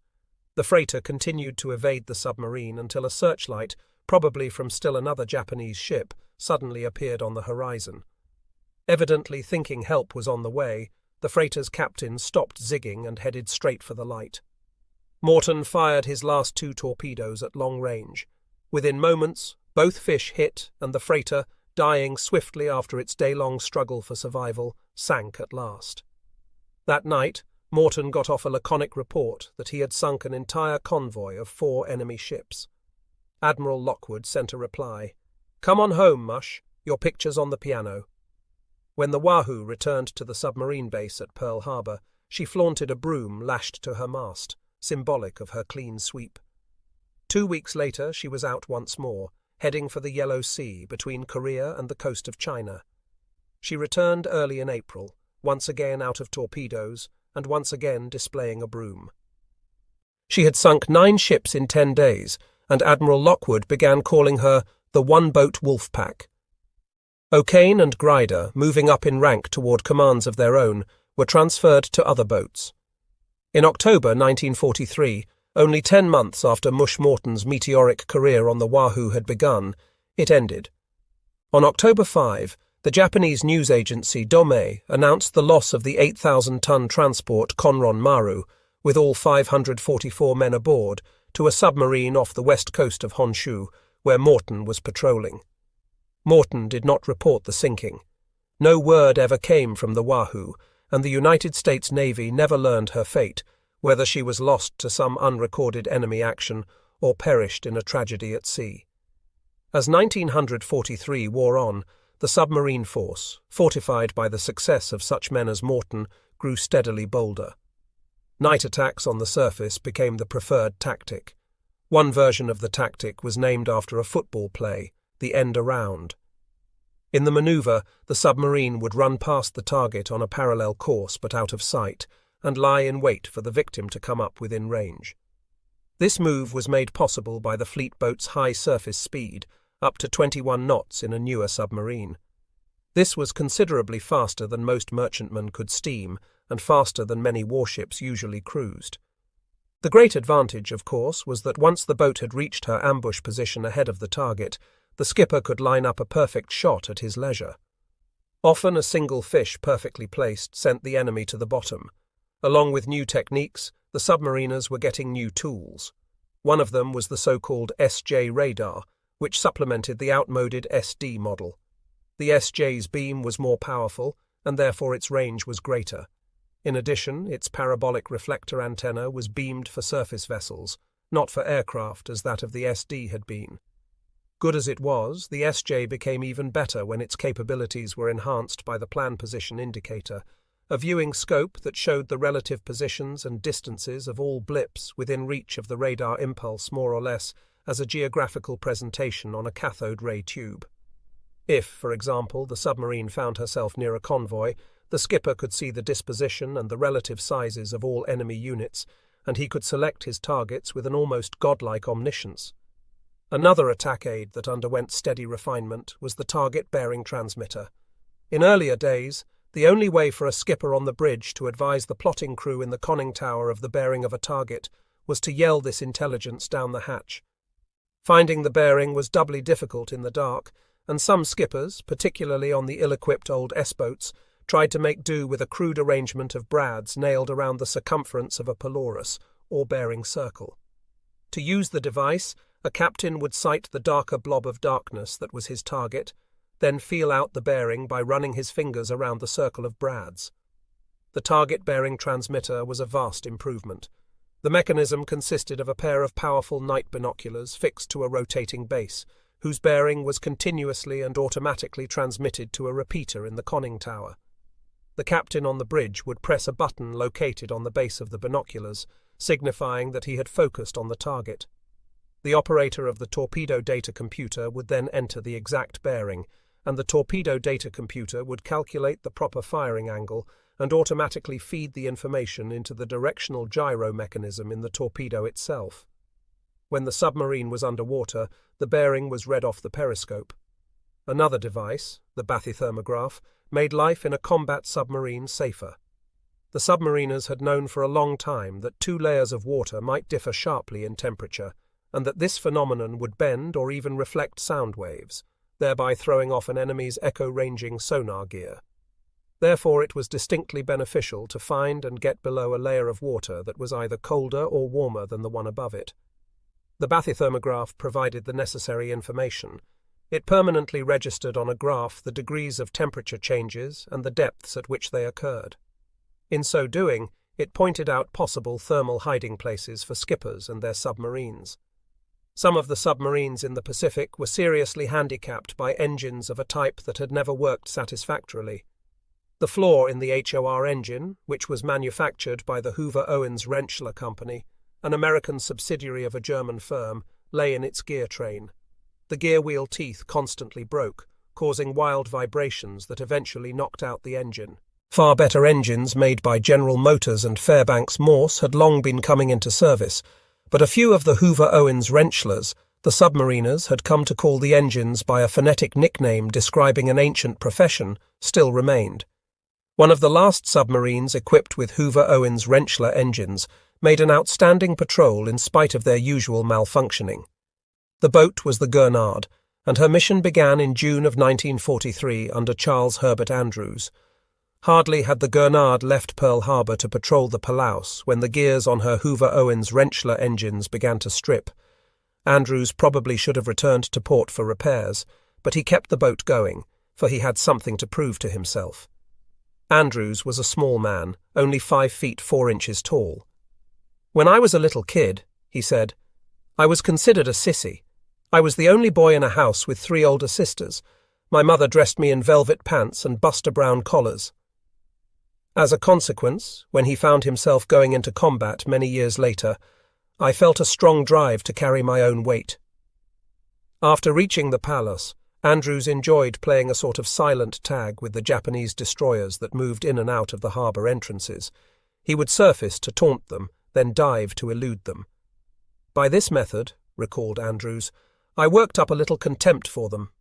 The freighter continued to evade the submarine until a searchlight, probably from still another Japanese ship, suddenly appeared on the horizon. Evidently thinking help was on the way, the freighter's captain stopped zigging and headed straight for the light. Morton fired his last 2 torpedoes at long range. Within moments, both fish hit, and the freighter, dying swiftly after its day-long struggle for survival, sank at last. That night, Morton got off a laconic report that he had sunk an entire convoy of 4 enemy ships. Admiral Lockwood sent a reply, "Come on home, Mush. Your picture's on the piano." When the Wahoo returned to the submarine base at Pearl Harbor, she flaunted a broom lashed to her mast, symbolic of her clean sweep. 2 weeks later, she was out once more, heading for the Yellow Sea between Korea and the coast of China. She returned early in April, once again out of torpedoes, and once again displaying a broom. She had sunk 9 ships in 10 days, and Admiral Lockwood began calling her the one-boat Wolfpack. O'Kane and Greider, moving up in rank toward commands of their own, were transferred to other boats. In October 1943, only 10 months after Mush Morton's meteoric career on the Wahoo had begun, it ended. On October 5, the Japanese news agency Domei announced the loss of the 8,000-ton transport Konron Maru, with all 544 men aboard, to a submarine off the west coast of Honshu, where Morton was patrolling. Morton did not report the sinking. No word ever came from the Wahoo, and the United States Navy never learned her fate, whether she was lost to some unrecorded enemy action or perished in a tragedy at sea. As 1943 wore on, the submarine force, fortified by the success of such men as Morton, grew steadily bolder. Night attacks on the surface became the preferred tactic. One version of the tactic was named after a football play, the end around. In the maneuver, the submarine would run past the target on a parallel course but out of sight, and lie in wait for the victim to come up within range. This move was made possible by the fleet boat's high surface speed, up to 21 knots in a newer submarine. This was considerably faster than most merchantmen could steam, and faster than many warships usually cruised. The great advantage, of course, was that once the boat had reached her ambush position ahead of the target, the skipper could line up a perfect shot at his leisure. Often a single fish perfectly placed sent the enemy to the bottom. Along with new techniques, the submariners were getting new tools. One of them was the so-called SJ radar, which supplemented the outmoded SD model. The SJ's beam was more powerful, and therefore its range was greater. In addition, its parabolic reflector antenna was beamed for surface vessels, not for aircraft as that of the SD had been. Good as it was, the SJ became even better when its capabilities were enhanced by the plan position indicator, a viewing scope that showed the relative positions and distances of all blips within reach of the radar impulse more or less as a geographical presentation on a cathode ray tube. If, for example, the submarine found herself near a convoy, the skipper could see the disposition and the relative sizes of all enemy units, and he could select his targets with an almost godlike omniscience. Another attack aid that underwent steady refinement was the target bearing transmitter. In earlier days, the only way for a skipper on the bridge to advise the plotting crew in the conning tower of the bearing of a target was to yell this intelligence down the hatch. Finding the bearing was doubly difficult in the dark, and some skippers, particularly on the ill-equipped old S-boats, tried to make do with a crude arrangement of brads nailed around the circumference of a pylorus, or bearing circle. To use the device, a captain would sight the darker blob of darkness that was his target, then feel out the bearing by running his fingers around the circle of brads. The target-bearing transmitter was a vast improvement. The mechanism consisted of a pair of powerful night binoculars fixed to a rotating base, whose bearing was continuously and automatically transmitted to a repeater in the conning tower. The captain on the bridge would press a button located on the base of the binoculars, signifying that he had focused on the target. The operator of the torpedo data computer would then enter the exact bearing, and the torpedo data computer would calculate the proper firing angle and automatically feed the information into the directional gyro mechanism in the torpedo itself. When the submarine was underwater, the bearing was read off the periscope. Another device, the bathythermograph, made life in a combat submarine safer. The submariners had known for a long time that 2 layers of water might differ sharply in temperature, and that this phenomenon would bend or even reflect sound waves, thereby throwing off an enemy's echo-ranging sonar gear. Therefore, it was distinctly beneficial to find and get below a layer of water that was either colder or warmer than the one above it. The bathythermograph provided the necessary information. It permanently registered on a graph the degrees of temperature changes and the depths at which they occurred. In so doing, it pointed out possible thermal hiding places for skippers and their submarines. Some of the submarines in the Pacific were seriously handicapped by engines of a type that had never worked satisfactorily. The flaw in the HOR engine, which was manufactured by the Hoover-Owens-Rentschler Company, an American subsidiary of a German firm, lay in its gear train. The gear wheel teeth constantly broke, causing wild vibrations that eventually knocked out the engine. Far better engines made by General Motors and Fairbanks Morse had long been coming into service, but a few of the Hoover-Owens-Rentschlers, the submariners, had come to call the engines by a phonetic nickname describing an ancient profession, still remained. One of the last submarines equipped with Hoover-Owens-Rentschler engines made an outstanding patrol in spite of their usual malfunctioning. The boat was the Gernard, and her mission began in June of 1943 under Charles Herbert Andrews. Hardly had the Gernard left Pearl Harbor to patrol the Palaus when the gears on her Hoover-Owens-Rentschler engines began to strip. Andrews probably should have returned to port for repairs, but he kept the boat going, for he had something to prove to himself. Andrews was a small man, only 5 feet 4 inches tall. "When I was a little kid," he said, "I was considered a sissy. I was the only boy in a house with 3 older sisters. My mother dressed me in velvet pants and Buster Brown collars." As a consequence, when he found himself going into combat many years later, I felt a strong drive to carry my own weight. After reaching the Palace, Andrews enjoyed playing a sort of silent tag with the Japanese destroyers that moved in and out of the harbour entrances. He would surface to taunt them, then dive to elude them. By this method, recalled Andrews, I worked up a little contempt for them.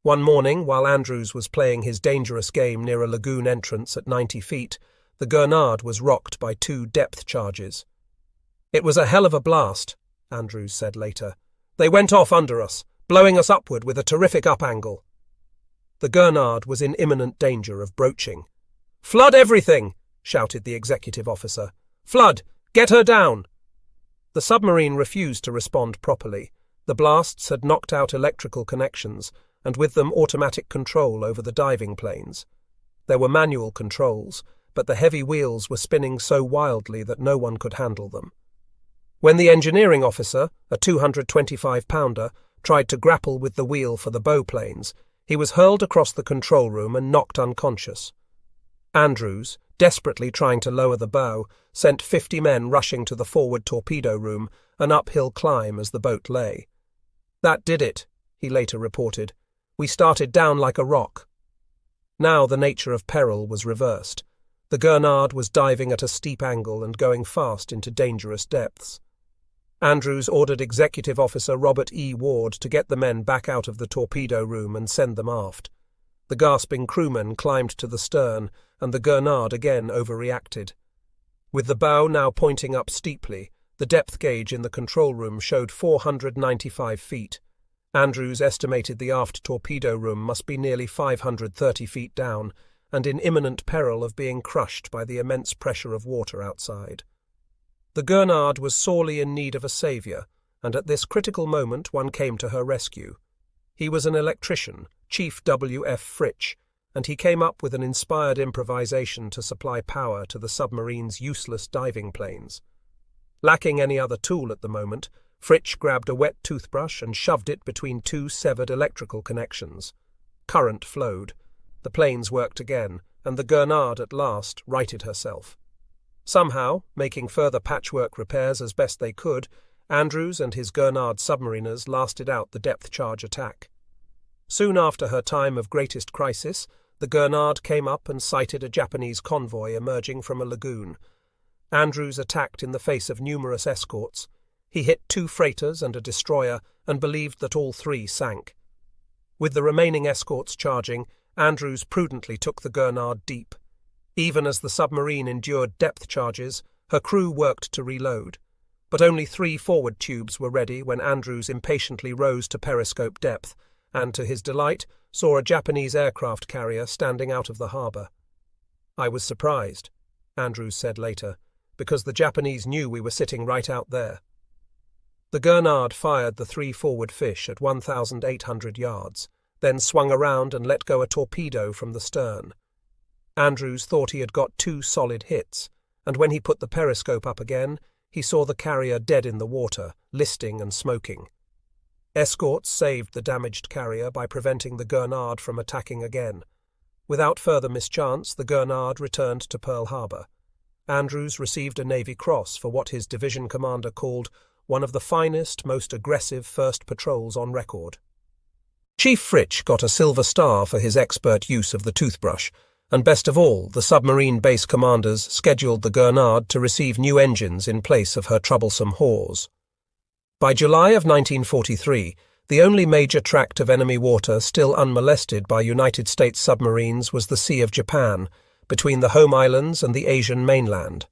One morning, while Andrews was playing his dangerous game near a lagoon entrance at 90 feet, the Gernard was rocked by 2 depth charges. "It was a hell of a blast," Andrews said later. "They went off under us, blowing us upward with a terrific up angle." The Gernard was in imminent danger of broaching. "Flood everything!" shouted the executive officer. "Flood! Get her down!" The submarine refused to respond properly. The blasts had knocked out electrical connections, and with them automatic control over the diving planes. There were manual controls, but the heavy wheels were spinning so wildly that no one could handle them. When the engineering officer, a 225-pounder, tried to grapple with the wheel for the bow planes, he was hurled across the control room and knocked unconscious. Andrews, desperately trying to lower the bow, sent 50 men rushing to the forward torpedo room, an uphill climb as the boat lay. "That did it," he later reported. "We started down like a rock." Now the nature of peril was reversed. The Gernard was diving at a steep angle and going fast into dangerous depths. Andrews ordered Executive Officer Robert E. Ward to get the men back out of the torpedo room and send them aft. The gasping crewmen climbed to the stern, and the Gernard again overreacted. With the bow now pointing up steeply, the depth gauge in the control room showed 495 feet. Andrews estimated the aft torpedo room must be nearly 530 feet down, and in imminent peril of being crushed by the immense pressure of water outside. The Gernard was sorely in need of a saviour, and at this critical moment one came to her rescue. He was an electrician, Chief W.F. Fritsch, and he came up with an inspired improvisation to supply power to the submarine's useless diving planes. Lacking any other tool at the moment, Fritsch grabbed a wet toothbrush and shoved it between two severed electrical connections. Current flowed. The planes worked again, and the Gernard at last righted herself. Somehow, making further patchwork repairs as best they could, Andrews and his Gernard submariners lasted out the depth charge attack. Soon after her time of greatest crisis, the Gernard came up and sighted a Japanese convoy emerging from a lagoon. Andrews attacked in the face of numerous escorts. He hit 2 freighters and a destroyer and believed that all 3 sank. With the remaining escorts charging, Andrews prudently took the Gernard deep. Even as the submarine endured depth charges, her crew worked to reload. But only 3 forward tubes were ready when Andrews impatiently rose to periscope depth, and to his delight saw a Japanese aircraft carrier standing out of the harbour. "I was surprised," Andrews said later, "because the Japanese knew we were sitting right out there." The Gernard fired the 3 forward fish at 1,800 yards, then swung around and let go a torpedo from the stern. Andrews thought he had got 2 solid hits, and when he put the periscope up again, he saw the carrier dead in the water, listing and smoking. Escorts saved the damaged carrier by preventing the Gernard from attacking again. Without further mischance, the Gernard returned to Pearl Harbor. Andrews received a Navy Cross for what his division commander called one of the finest, most aggressive first patrols on record. Chief Fritsch got a Silver Star for his expert use of the toothbrush, and best of all, the submarine base commanders scheduled the Gernard to receive new engines in place of her troublesome Hawes. By July of 1943, the only major tract of enemy water still unmolested by United States submarines was the Sea of Japan, between the home islands and the Asian mainland.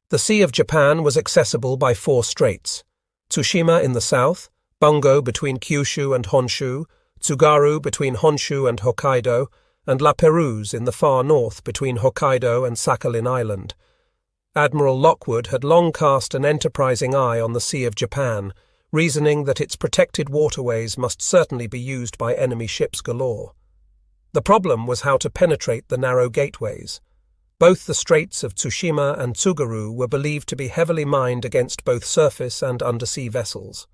The Sea of Japan was accessible by 4 straits: Tsushima in the south, Bungo between Kyushu and Honshu, Tsugaru between Honshu and Hokkaido, and La Perouse in the far north between Hokkaido and Sakhalin Island. Admiral Lockwood had long cast an enterprising eye on the Sea of Japan, reasoning that its protected waterways must certainly be used by enemy ships galore. The problem was how to penetrate the narrow gateways. Both the straits of Tsushima and Tsugaru were believed to be heavily mined against both surface and undersea vessels.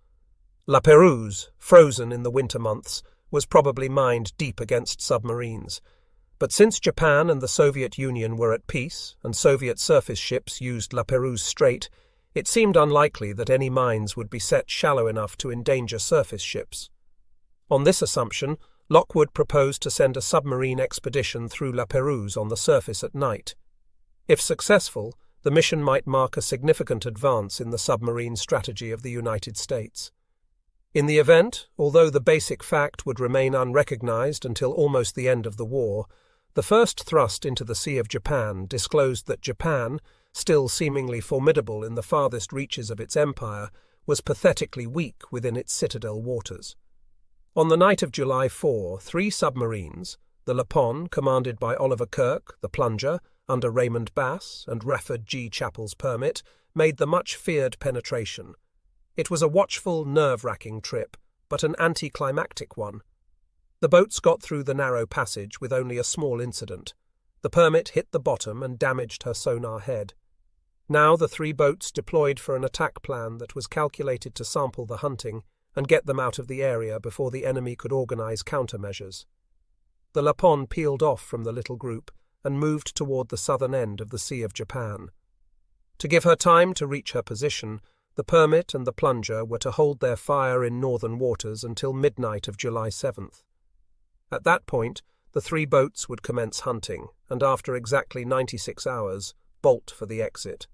La Perouse, frozen in the winter months, was probably mined deep against submarines. But since Japan and the Soviet Union were at peace and Soviet surface ships used La Perouse Strait, it seemed unlikely that any mines would be set shallow enough to endanger surface ships. On this assumption, Lockwood proposed to send a submarine expedition through La Perouse on the surface at night. If successful, the mission might mark a significant advance in the submarine strategy of the United States. In the event, although the basic fact would remain unrecognized until almost the end of the war, the first thrust into the Sea of Japan disclosed that Japan, still seemingly formidable in the farthest reaches of its empire, was pathetically weak within its citadel waters. On the night of July 4, 3 submarines, the Lapon, commanded by Oliver Kirk, the Plunger, under Raymond Bass and Rafford G. Chappell's permit, made the much-feared penetration. It was a watchful, nerve-wracking trip, but an anticlimactic one. The boats got through the narrow passage with only a small incident. The permit hit the bottom and damaged her sonar head. Now the 3 boats deployed for an attack plan that was calculated to sample the hunting and get them out of the area before the enemy could organize countermeasures. The Lapon peeled off from the little group and moved toward the southern end of the Sea of Japan. To give her time to reach her position, the Permit and the Plunger were to hold their fire in northern waters until midnight of July 7th. At that point, the 3 boats would commence hunting, and after exactly 96 hours, bolt for the exit.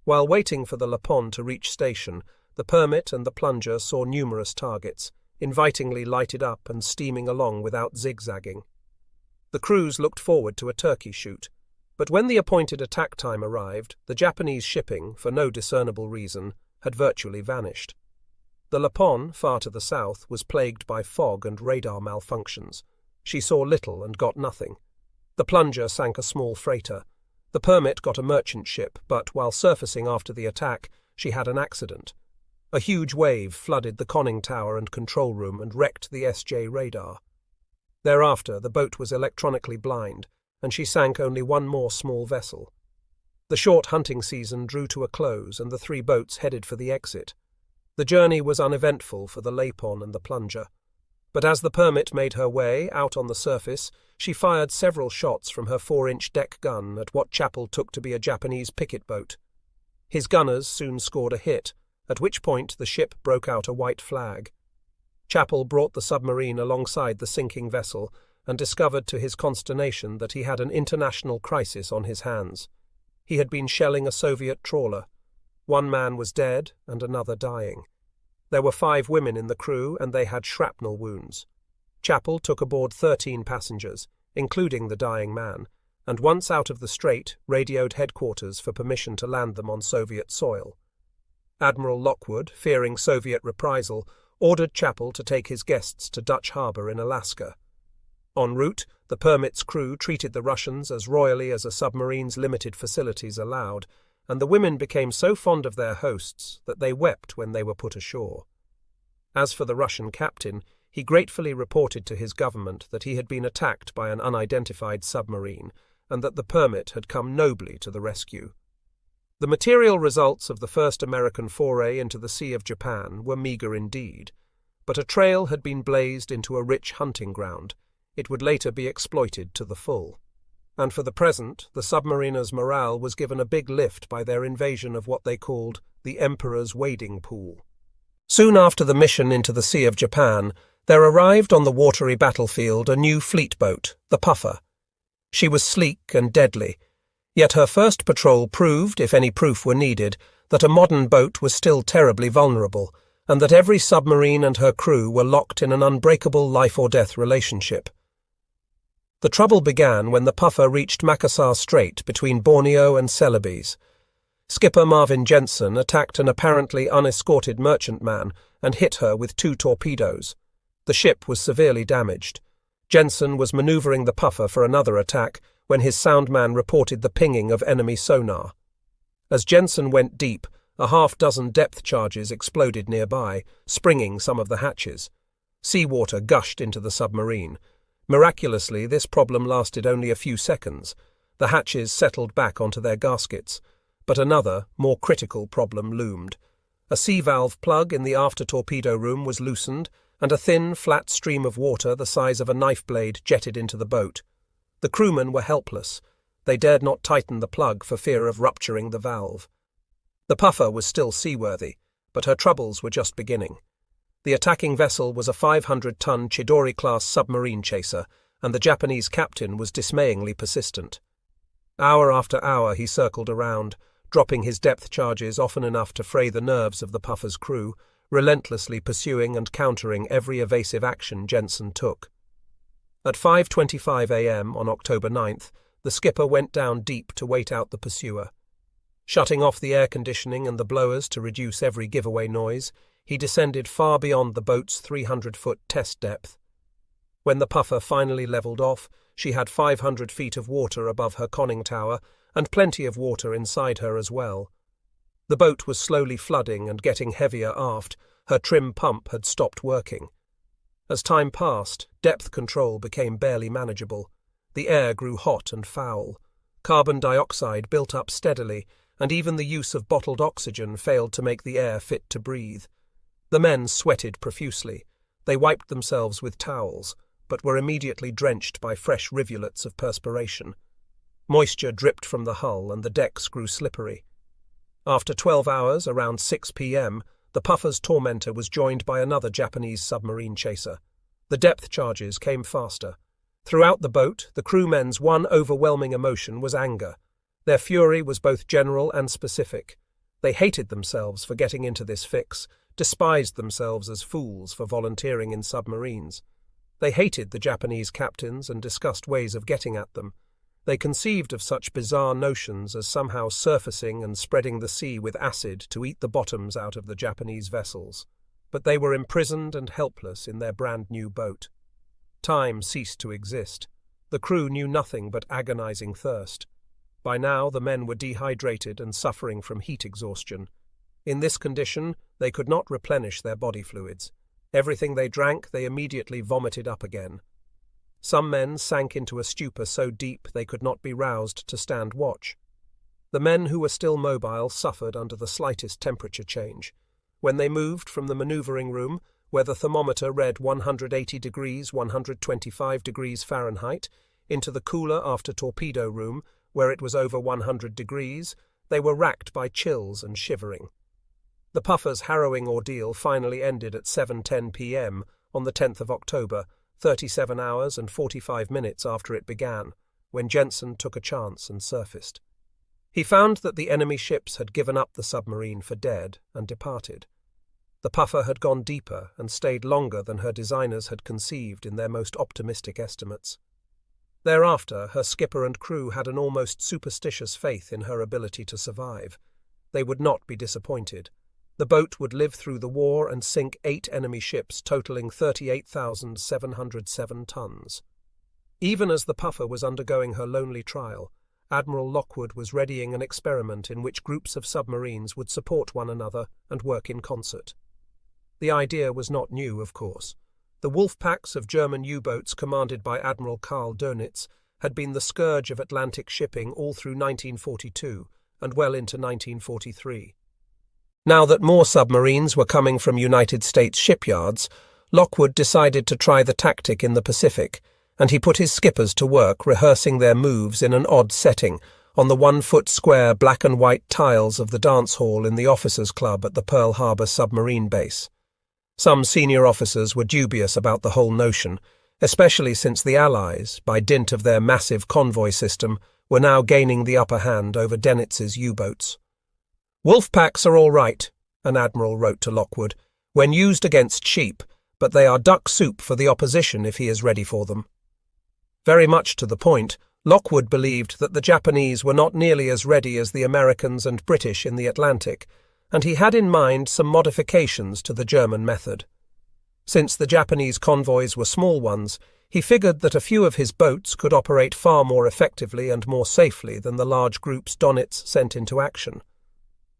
While waiting for the Lapon to reach station, the Permit and the Plunger saw numerous targets, invitingly lighted up and steaming along without zigzagging. The crews looked forward to a turkey shoot, but when the appointed attack time arrived, the Japanese shipping, for no discernible reason, had virtually vanished. The Lapon, far to the south, was plagued by fog and radar malfunctions. She saw little and got nothing. The Plunger sank a small freighter. The Permit got a merchant ship, but while surfacing after the attack, she had an accident. A huge wave flooded the conning tower and control room and wrecked the SJ radar. Thereafter, the boat was electronically blind, and she sank only one more small vessel. The short hunting season drew to a close, and the 3 boats headed for the exit. The journey was uneventful for the Lapon and the Plunger, but as the Permit made her way out on the surface, she fired several shots from her 4-inch deck gun at what Chappell took to be a Japanese picket boat. His gunners soon scored a hit, at which point the ship broke out a white flag. Chappell brought the submarine alongside the sinking vessel and discovered to his consternation that he had an international crisis on his hands. He had been shelling a Soviet trawler. 1 man was dead and another dying. There were 5 women in the crew and they had shrapnel wounds. Chappell took aboard 13 passengers, including the dying man, and once out of the strait, radioed headquarters for permission to land them on Soviet soil. Admiral Lockwood, fearing Soviet reprisal, ordered Chappell to take his guests to Dutch Harbor in Alaska. En route, the Permit's crew treated the Russians as royally as a submarine's limited facilities allowed, and the women became so fond of their hosts that they wept when they were put ashore. As for the Russian captain, he gratefully reported to his government that he had been attacked by an unidentified submarine, and that the Permit had come nobly to the rescue. The material results of the first American foray into the Sea of Japan were meagre indeed, but a trail had been blazed into a rich hunting ground. It would later be exploited to the full. And for the present, the submariners' morale was given a big lift by their invasion of what they called the Emperor's Wading Pool. Soon after the mission into the Sea of Japan, there arrived on the watery battlefield a new fleet boat, the Puffer. She was sleek and deadly, yet her first patrol proved, if any proof were needed, that a modern boat was still terribly vulnerable, and that every submarine and her crew were locked in an unbreakable life-or-death relationship. The trouble began when the Puffer reached Makassar Strait between Borneo and Celebes. Skipper Marvin Jensen attacked an apparently unescorted merchantman and hit her with 2 torpedoes. The ship was severely damaged. Jensen was maneuvering the Puffer for another attack when his soundman reported the pinging of enemy sonar. As Jensen went deep, a half-dozen depth charges exploded nearby, springing some of the hatches. Seawater gushed into the submarine. Miraculously, this problem lasted only a few seconds. The hatches settled back onto their gaskets. But another, more critical problem loomed. A sea valve plug in the after torpedo room was loosened, and a thin, flat stream of water the size of a knife blade jetted into the boat. The crewmen were helpless. They dared not tighten the plug for fear of rupturing the valve. The Puffer was still seaworthy, but her troubles were just beginning. The attacking vessel was a 500-ton Chidori-class submarine chaser, and the Japanese captain was dismayingly persistent. Hour after hour he circled around, dropping his depth charges often enough to fray the nerves of the Puffer's crew, relentlessly pursuing and countering every evasive action Jensen took. At 5:25 a.m. on October 9th, the skipper went down deep to wait out the pursuer. Shutting off the air conditioning and the blowers to reduce every giveaway noise, he descended far beyond the boat's 300-foot test depth. When the Puffer finally levelled off, she had 500 feet of water above her conning tower and plenty of water inside her as well. The boat was slowly flooding and getting heavier aft. Her trim pump had stopped working. As time passed, depth control became barely manageable. The air grew hot and foul. Carbon dioxide built up steadily, and even the use of bottled oxygen failed to make the air fit to breathe. The men sweated profusely. They wiped themselves with towels, but were immediately drenched by fresh rivulets of perspiration. Moisture dripped from the hull and the decks grew slippery. After 12 hours, around 6 p.m., the Puffer's tormentor was joined by another Japanese submarine chaser. The depth charges came faster. Throughout the boat, the crewmen's one overwhelming emotion was anger. Their fury was both general and specific. They hated themselves for getting into this fix, despised themselves as fools for volunteering in submarines. They hated the Japanese captains and discussed ways of getting at them. They conceived of such bizarre notions as somehow surfacing and spreading the sea with acid to eat the bottoms out of the Japanese vessels. But they were imprisoned and helpless in their brand new boat. Time ceased to exist. The crew knew nothing but agonizing thirst. By now the men were dehydrated and suffering from heat exhaustion. In this condition, they could not replenish their body fluids. Everything they drank they immediately vomited up again. Some men sank into a stupor so deep they could not be roused to stand watch. The men who were still mobile suffered under the slightest temperature change. When they moved from the maneuvering room, where the thermometer read 180 degrees 125 degrees Fahrenheit, into the cooler after torpedo room, where it was over 100 degrees, they were racked by chills and shivering. The Puffer's harrowing ordeal finally ended at 7:10 p.m. on the 10th of October, 37 hours and 45 minutes after it began, when Jensen took a chance and surfaced. He found that the enemy ships had given up the submarine for dead and departed. The Puffer had gone deeper and stayed longer than her designers had conceived in their most optimistic estimates. Thereafter, her skipper and crew had an almost superstitious faith in her ability to survive. They would not be disappointed. The boat would live through the war and sink 8 enemy ships totaling 38,707 tons. Even as the Puffer was undergoing her lonely trial, Admiral Lockwood was readying an experiment in which groups of submarines would support one another and work in concert. The idea was not new, of course. The Wolfpacks of German U-boats commanded by Admiral Karl Dönitz had been the scourge of Atlantic shipping all through 1942 and well into 1943. Now that more submarines were coming from United States shipyards, Lockwood decided to try the tactic in the Pacific, and he put his skippers to work rehearsing their moves in an odd setting on the 1-foot square black and white tiles of the dance hall in the officers' club at the Pearl Harbor submarine base. Some senior officers were dubious about the whole notion, especially since the Allies, by dint of their massive convoy system, were now gaining the upper hand over Dönitz's U-boats. "Wolfpacks are all right," an admiral wrote to Lockwood, "when used against sheep, but they are duck soup for the opposition if he is ready for them." Very much to the point, Lockwood believed that the Japanese were not nearly as ready as the Americans and British in the Atlantic, and he had in mind some modifications to the German method. Since the Japanese convoys were small ones, he figured that a few of his boats could operate far more effectively and more safely than the large groups Dönitz sent into action.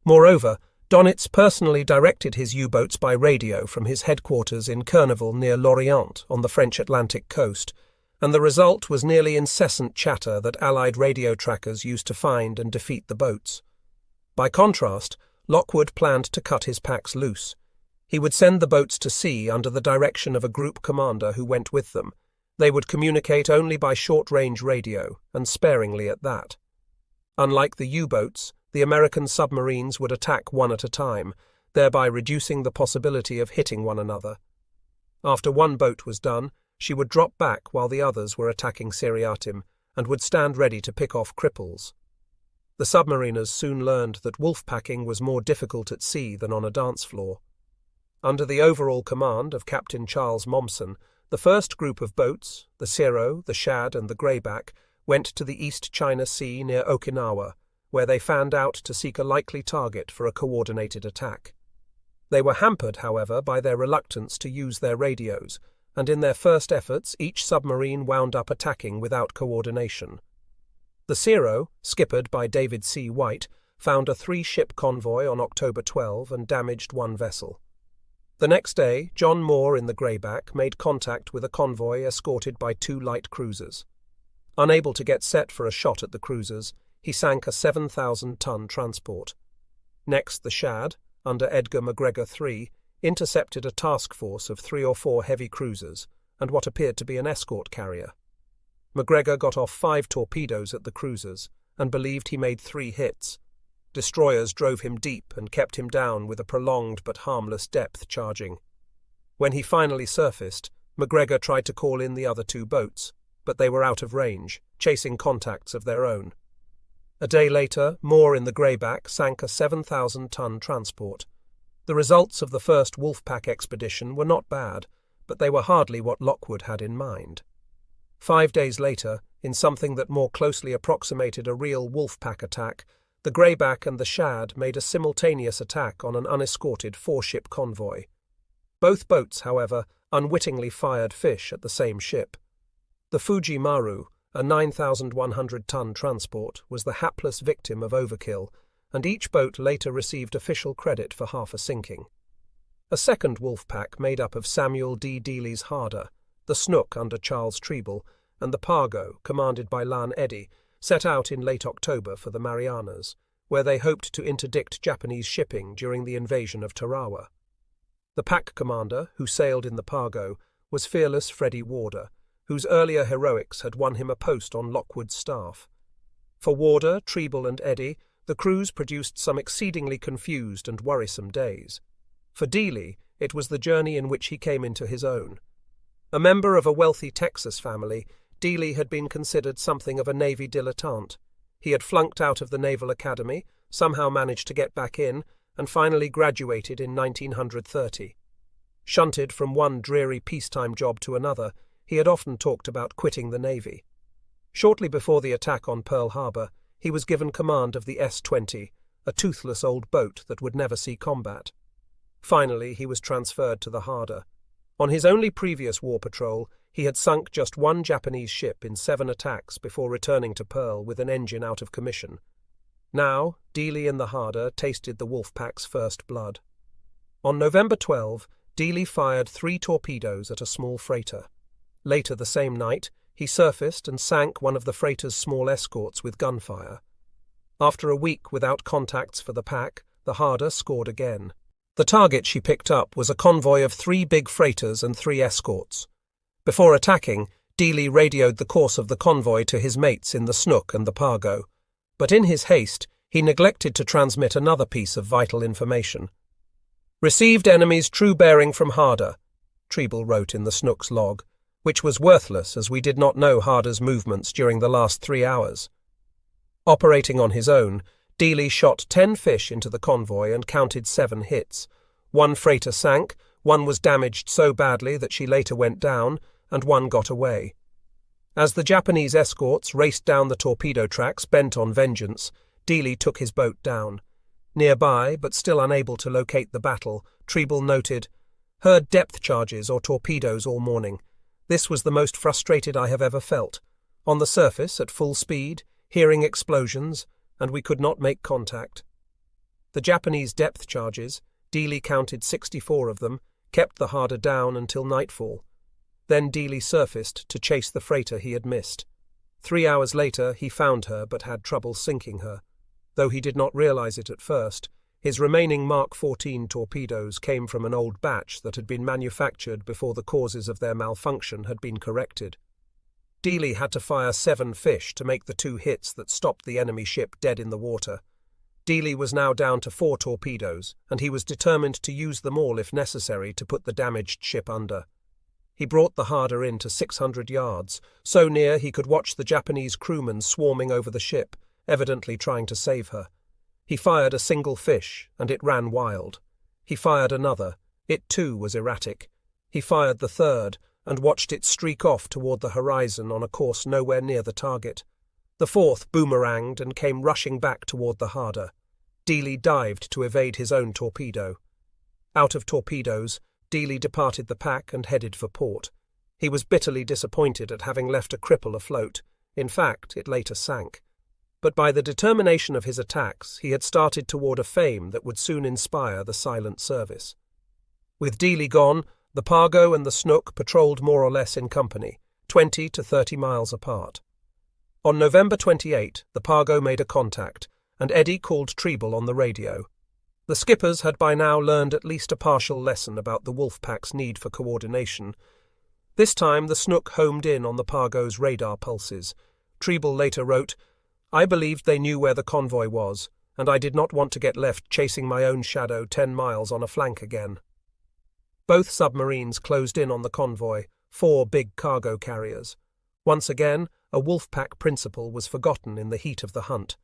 Moreover, Dönitz personally directed his U-boats by radio from his headquarters in Courneval near Lorient on the French Atlantic coast, and the result was nearly incessant chatter that Allied radio trackers used to find and defeat the boats. By contrast, Lockwood planned to cut his packs loose. He would send the boats to sea under the direction of a group commander who went with them. They would communicate only by short-range radio, and sparingly at that. Unlike the U-boats, the American submarines would attack one at a time, thereby reducing the possibility of hitting one another. After one boat was done, she would drop back while the others were attacking Seriatim, and would stand ready to pick off cripples. The submariners soon learned that wolfpacking was more difficult at sea than on a dance floor. Under the overall command of Captain Charles Momsen, the first group of boats, the Zero, the Shad and the Greyback, went to the East China Sea near Okinawa, where they fanned out to seek a likely target for a coordinated attack. They were hampered, however, by their reluctance to use their radios, and in their first efforts each submarine wound up attacking without coordination. The Zero, skippered by David C. White, found a 3-ship convoy on October 12 and damaged one vessel. The next day, John Moore in the Greyback made contact with a convoy escorted by 2 light cruisers. Unable to get set for a shot at the cruisers, he sank a 7,000-ton transport. Next, the Shad, under Edgar McGregor III, intercepted a task force of 3 or 4 heavy cruisers and what appeared to be an escort carrier. McGregor got off 5 torpedoes at the cruisers and believed he made 3 hits. Destroyers drove him deep and kept him down with a prolonged but harmless depth charging. When he finally surfaced, McGregor tried to call in the other 2 boats, but they were out of range, chasing contacts of their own. A day later, Moore in the Greyback sank a 7,000-ton transport. The results of the first Wolfpack expedition were not bad, but they were hardly what Lockwood had in mind. 5 days later, in something that more closely approximated a real Wolfpack attack, the Greyback and the Shad made a simultaneous attack on an unescorted 4-ship convoy. Both boats, however, unwittingly fired fish at the same ship. The Fuji Maru, a 9,100-ton transport, was the hapless victim of overkill, and each boat later received official credit for half a sinking. A second Wolfpack made up of Samuel D. Dealey's Harder, the Snook under Charles Treble, and the Pargo, commanded by Lan Eddy, set out in late October for the Marianas, where they hoped to interdict Japanese shipping during the invasion of Tarawa. The pack commander, who sailed in the Pargo, was fearless Freddie Warder, whose earlier heroics had won him a post on Lockwood's staff. For Warder, Treble and Eddy, the cruise produced some exceedingly confused and worrisome days. For Dealey, it was the journey in which he came into his own. A member of a wealthy Texas family, Dealey had been considered something of a Navy dilettante. He had flunked out of the Naval Academy, somehow managed to get back in, and finally graduated in 1930. Shunted from one dreary peacetime job to another, he had often talked about quitting the Navy. Shortly before the attack on Pearl Harbor, he was given command of the S-20, a toothless old boat that would never see combat. Finally, he was transferred to the Harder. On his only previous war patrol, he had sunk just 1 Japanese ship in 7 attacks before returning to Pearl with an engine out of commission. Now, Dealey and the Harder tasted the Wolfpack's first blood. On November 12, Dealey fired 3 torpedoes at a small freighter. Later the same night, he surfaced and sank one of the freighter's small escorts with gunfire. After a week without contacts for the pack, the Harder scored again. The target she picked up was a convoy of 3 big freighters and 3 escorts. Before attacking, Dealey radioed the course of the convoy to his mates in the Snook and the Pargo, but in his haste, he neglected to transmit another piece of vital information. "Received enemy's true bearing from Harder," Treble wrote in the Snook's log, which was worthless as we did not know Harder's movements during the last 3 hours. Operating on his own, Dealey shot 10 fish into the convoy and counted 7 hits. 1 freighter sank, 1 was damaged so badly that she later went down, and 1 got away. As the Japanese escorts raced down the torpedo tracks bent on vengeance, Dealey took his boat down. Nearby, but still unable to locate the battle, Treble noted, "Heard depth charges or torpedoes all morning. This was the most frustrated I have ever felt. On the surface, at full speed, hearing explosions, and we could not make contact." The Japanese depth charges, Dealey counted 64 of them, kept the Harder down until nightfall. Then Dealey surfaced to chase the freighter he had missed. 3 hours later, he found her but had trouble sinking her. Though he did not realize it at first, his remaining Mark 14 torpedoes came from an old batch that had been manufactured before the causes of their malfunction had been corrected. Dealey had to fire 7 fish to make the 2 hits that stopped the enemy ship dead in the water. Dealey was now down to 4 torpedoes, and he was determined to use them all if necessary to put the damaged ship under. He brought the Harder in to 600 yards, so near he could watch the Japanese crewmen swarming over the ship, evidently trying to save her. He fired a single fish, and it ran wild. He fired another. It too was erratic. He fired the third, and watched it streak off toward the horizon on a course nowhere near the target. The fourth boomeranged and came rushing back toward the Harder. Dealey dived to evade his own torpedo. Out of torpedoes, Dealey departed the pack and headed for port. He was bitterly disappointed at having left a cripple afloat. In fact, it later sank. But by the determination of his attacks, he had started toward a fame that would soon inspire the silent service. With Dealey gone, the Pargo and the Snook patrolled more or less in company, 20 to 30 miles apart. On November 28, the Pargo made a contact, and Eddie called Treble on the radio. The skippers had by now learned at least a partial lesson about the Wolfpack's need for coordination. This time the Snook homed in on the Pargo's radar pulses. Treble later wrote, "I believed they knew where the convoy was, and I did not want to get left chasing my own shadow 10 miles on a flank again." Both submarines closed in on the convoy, 4 big cargo carriers. Once again, a Wolfpack principle was forgotten in the heat of the hunt.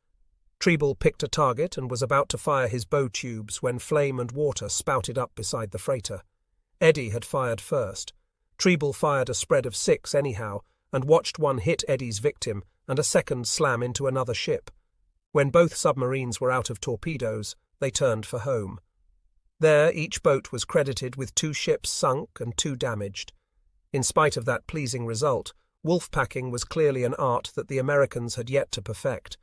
Treble picked a target and was about to fire his bow tubes when flame and water spouted up beside the freighter. Eddie had fired first. Treble fired a spread of 6 anyhow, and watched one hit Eddie's victim and a second slam into another ship. When both submarines were out of torpedoes, they turned for home. There, each boat was credited with 2 ships sunk and 2 damaged. In spite of that pleasing result, wolfpacking was clearly an art that the Americans had yet to perfect.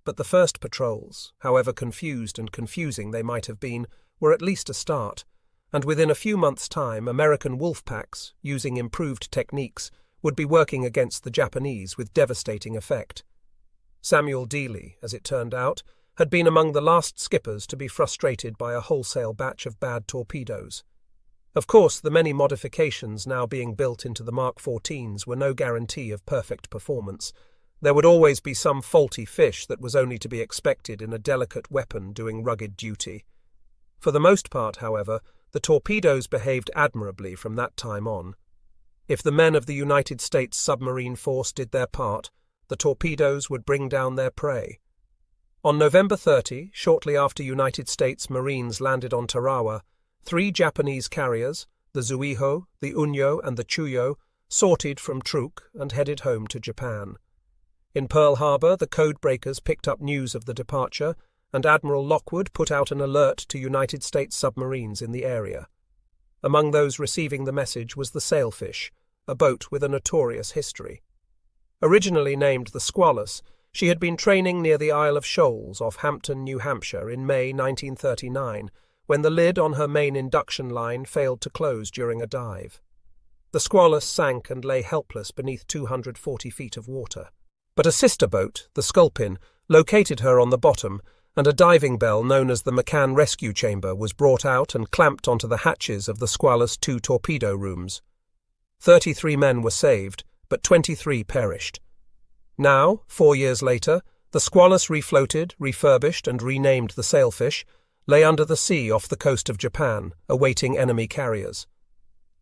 But the first patrols, however confused and confusing they might have been, were at least a start, and within a few months' time American wolfpacks, using improved techniques, would be working against the Japanese with devastating effect. Samuel Dealey, as it turned out, had been among the last skippers to be frustrated by a wholesale batch of bad torpedoes. Of course, the many modifications now being built into the Mark 14s were no guarantee of perfect performance. There would always be some faulty fish that was only to be expected in a delicate weapon doing rugged duty. For the most part, however, the torpedoes behaved admirably from that time on. If the men of the United States submarine force did their part, the torpedoes would bring down their prey. On November 30, shortly after United States Marines landed on Tarawa, 3 Japanese carriers, the Zuiho, the Unyo, and the Chuyo, sorted from Truk and headed home to Japan. In Pearl Harbor, the codebreakers picked up news of the departure, and Admiral Lockwood put out an alert to United States submarines in the area. Among those receiving the message was the Sailfish, a boat with a notorious history. Originally named the Squalus, she had been training near the Isle of Shoals off Hampton, New Hampshire in May 1939, when the lid on her main induction line failed to close during a dive. The Squalus sank and lay helpless beneath 240 feet of water. But a sister boat, the Sculpin, located her on the bottom, and a diving bell known as the McCann Rescue Chamber was brought out and clamped onto the hatches of the Squalus 2 torpedo rooms. 33 men were saved, but 23 perished. Now, 4 years later, the Squalus refloated, refurbished, and renamed the Sailfish, lay under the sea off the coast of Japan, awaiting enemy carriers.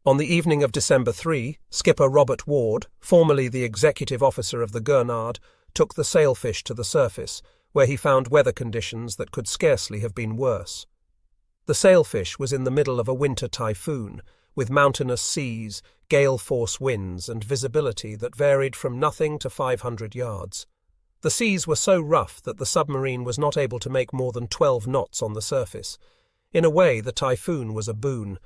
On the evening of December 3, skipper Robert Ward, formerly the executive officer of the Gernard, took the Sailfish to the surface, where he found weather conditions that could scarcely have been worse. The Sailfish was in the middle of a winter typhoon, with mountainous seas, gale-force winds, and visibility that varied from nothing to 500 yards. The seas were so rough that the submarine was not able to make more than 12 knots on the surface. In a way, the typhoon was a boon,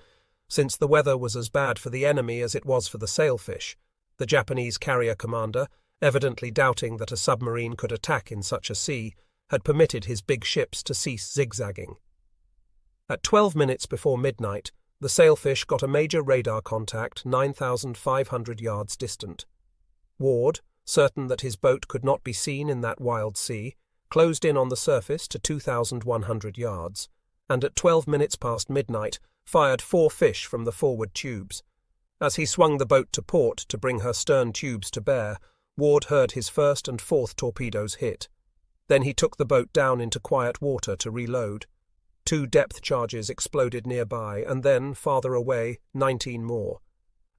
since the weather was as bad for the enemy as it was for the Sailfish. The Japanese carrier commander, evidently doubting that a submarine could attack in such a sea, had permitted his big ships to cease zigzagging. At 12 minutes before midnight, the Sailfish got a major radar contact 9,500 yards distant. Ward, certain that his boat could not be seen in that wild sea, closed in on the surface to 2,100 yards, and at 12 minutes past midnight fired 4 fish from the forward tubes. As he swung the boat to port to bring her stern tubes to bear, Ward heard his 1st and 4th torpedoes hit. Then he took the boat down into quiet water to reload. 2 depth charges exploded nearby, and then, farther away, 19 more.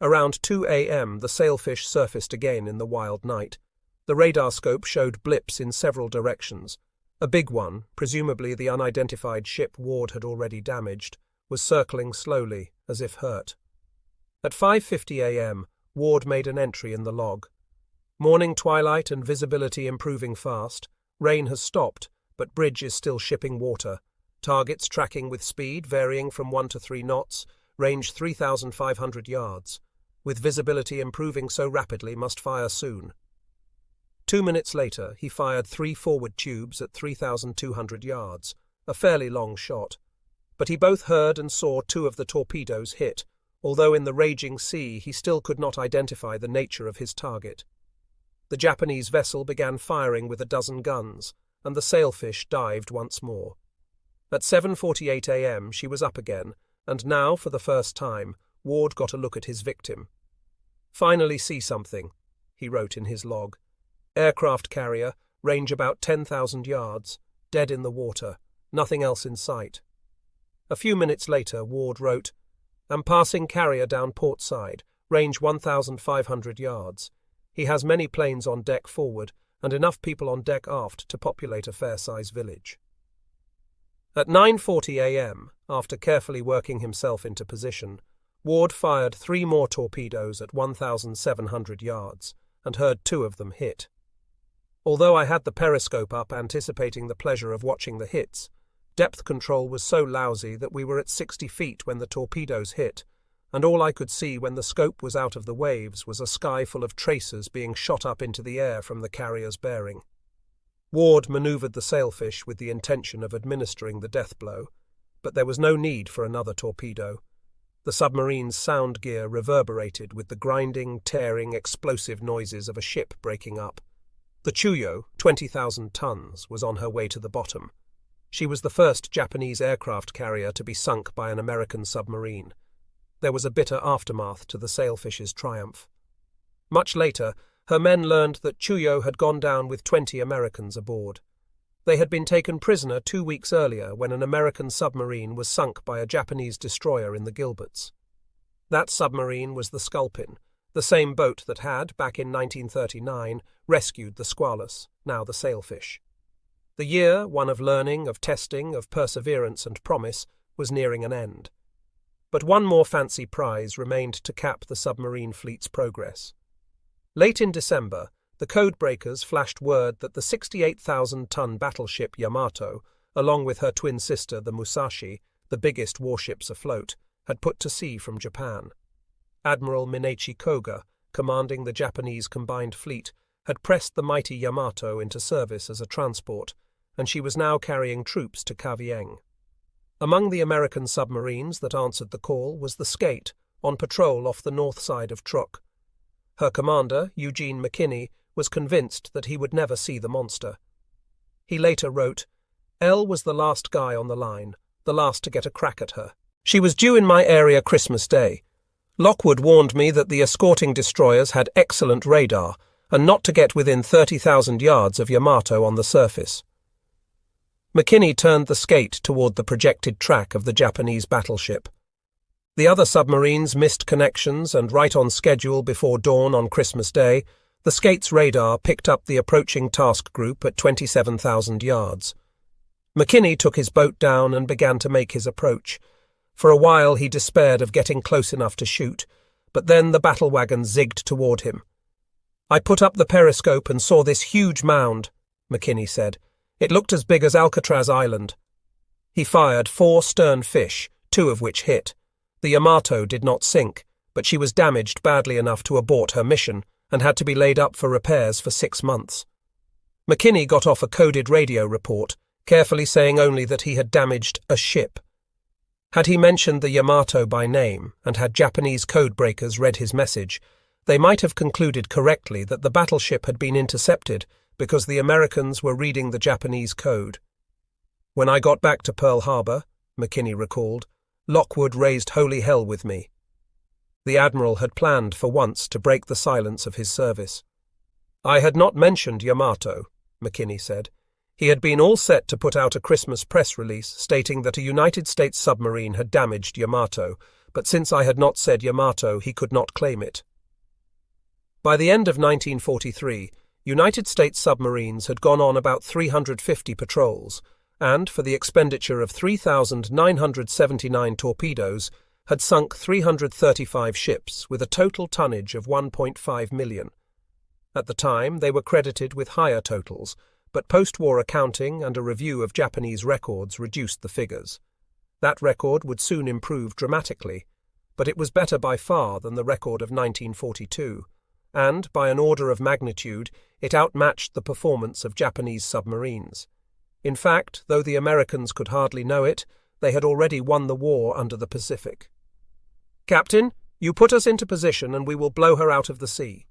Around 2 a.m. the Sailfish surfaced again in the wild night. The radar scope showed blips in several directions. A big one, presumably the unidentified ship Ward had already damaged, was circling slowly, as if hurt. At 5:50 a.m., Ward made an entry in the log. Morning twilight and visibility improving fast. Rain has stopped, but bridge is still shipping water. Targets tracking with speed varying from 1 to 3 knots, range 3,500 yards. With visibility improving so rapidly, must fire soon. 2 minutes later, he fired 3 forward tubes at 3,200 yards, a fairly long shot. But he both heard and saw 2 of the torpedoes hit, although in the raging sea he still could not identify the nature of his target. the Japanese vessel began firing with a dozen guns, and the sailfish dived once more. At 7:48 a.m. she was up again, and now, for the first time, Ward got a look at his victim. "Finally see something," he wrote in his log. "Aircraft carrier, range about 10,000 yards, dead in the water, nothing else in sight." A few minutes later, Ward wrote, "Am passing carrier down port side, range 1,500 yards. He has many planes on deck forward and enough people on deck aft to populate a fair-sized village." At 9:40 a.m., after carefully working himself into position, Ward fired 3 more torpedoes at 1,700 yards and heard 2 of them hit. Although I had the periscope up anticipating the pleasure of watching the hits, depth control was so lousy that we were at 60 feet when the torpedoes hit, and all I could see when the scope was out of the waves was a sky full of tracers being shot up into the air from the carrier's bearing. Ward manoeuvred the sailfish with the intention of administering the death blow, but there was no need for another torpedo. The submarine's sound gear reverberated with the grinding, tearing, explosive noises of a ship breaking up. The Chuyo, 20,000 tons, was on her way to the bottom. She was the first Japanese aircraft carrier to be sunk by an American submarine. There was a bitter aftermath to the sailfish's triumph. Much later, her men learned that Chuyo had gone down with 20 Americans aboard. They had been taken prisoner 2 weeks earlier when an American submarine was sunk by a Japanese destroyer in the Gilberts. That submarine was the Sculpin, the same boat that had, back in 1939, rescued the Squalus, now the sailfish. The year, one of learning, of testing, of perseverance and promise, was nearing an end. But one more fancy prize remained to cap the submarine fleet's progress. Late in December, the codebreakers flashed word that the 68,000-ton battleship Yamato, along with her twin sister the Musashi, the biggest warships afloat, had put to sea from Japan. Admiral Minechi Koga, commanding the Japanese combined fleet, had pressed the mighty Yamato into service as a transport, and she was now carrying troops to Kavieng. Among the American submarines that answered the call was the Skate, on patrol off the north side of Truk. Her commander, Eugene McKinney, was convinced that he would never see the monster. He later wrote, "L was the last guy on the line, the last to get a crack at her. She was due in my area Christmas Day. Lockwood warned me that the escorting destroyers had excellent radar and not to get within 30,000 yards of Yamato on the surface." McKinney turned the Skate toward the projected track of the Japanese battleship. The other submarines missed connections, and right on schedule before dawn on Christmas Day, the Skate's radar picked up the approaching task group at 27,000 yards. McKinney took his boat down and began to make his approach. For a while he despaired of getting close enough to shoot, but then the battle wagon zigged toward him. "I put up the periscope and saw this huge mound," McKinney said. "It looked as big as Alcatraz Island." He fired 4 stern fish, 2 of which hit. The Yamato did not sink, but she was damaged badly enough to abort her mission and had to be laid up for repairs for 6 months. McKinney got off a coded radio report, carefully saying only that he had damaged a ship. Had he mentioned the Yamato by name, and had Japanese codebreakers read his message, they might have concluded correctly that the battleship had been intercepted because the Americans were reading the Japanese code. "When I got back to Pearl Harbor," McKinney recalled, "Lockwood raised holy hell with me." The Admiral had planned for once to break the silence of his service. "I had not mentioned Yamato," McKinney said. He had been all set to put out a Christmas press release stating that a United States submarine had damaged Yamato, but since I had not said Yamato, he could not claim it. By the end of 1943, United States submarines had gone on about 350 patrols, and, for the expenditure of 3,979 torpedoes, had sunk 335 ships with a total tonnage of 1.5 million. At the time, they were credited with higher totals, but post-war accounting and a review of Japanese records reduced the figures. That record would soon improve dramatically, but it was better by far than the record of 1942, and, by an order of magnitude, it outmatched the performance of Japanese submarines. In fact, though the Americans could hardly know it, they had already won the war under the Pacific. "Captain, you put us into position and we will blow her out of the sea."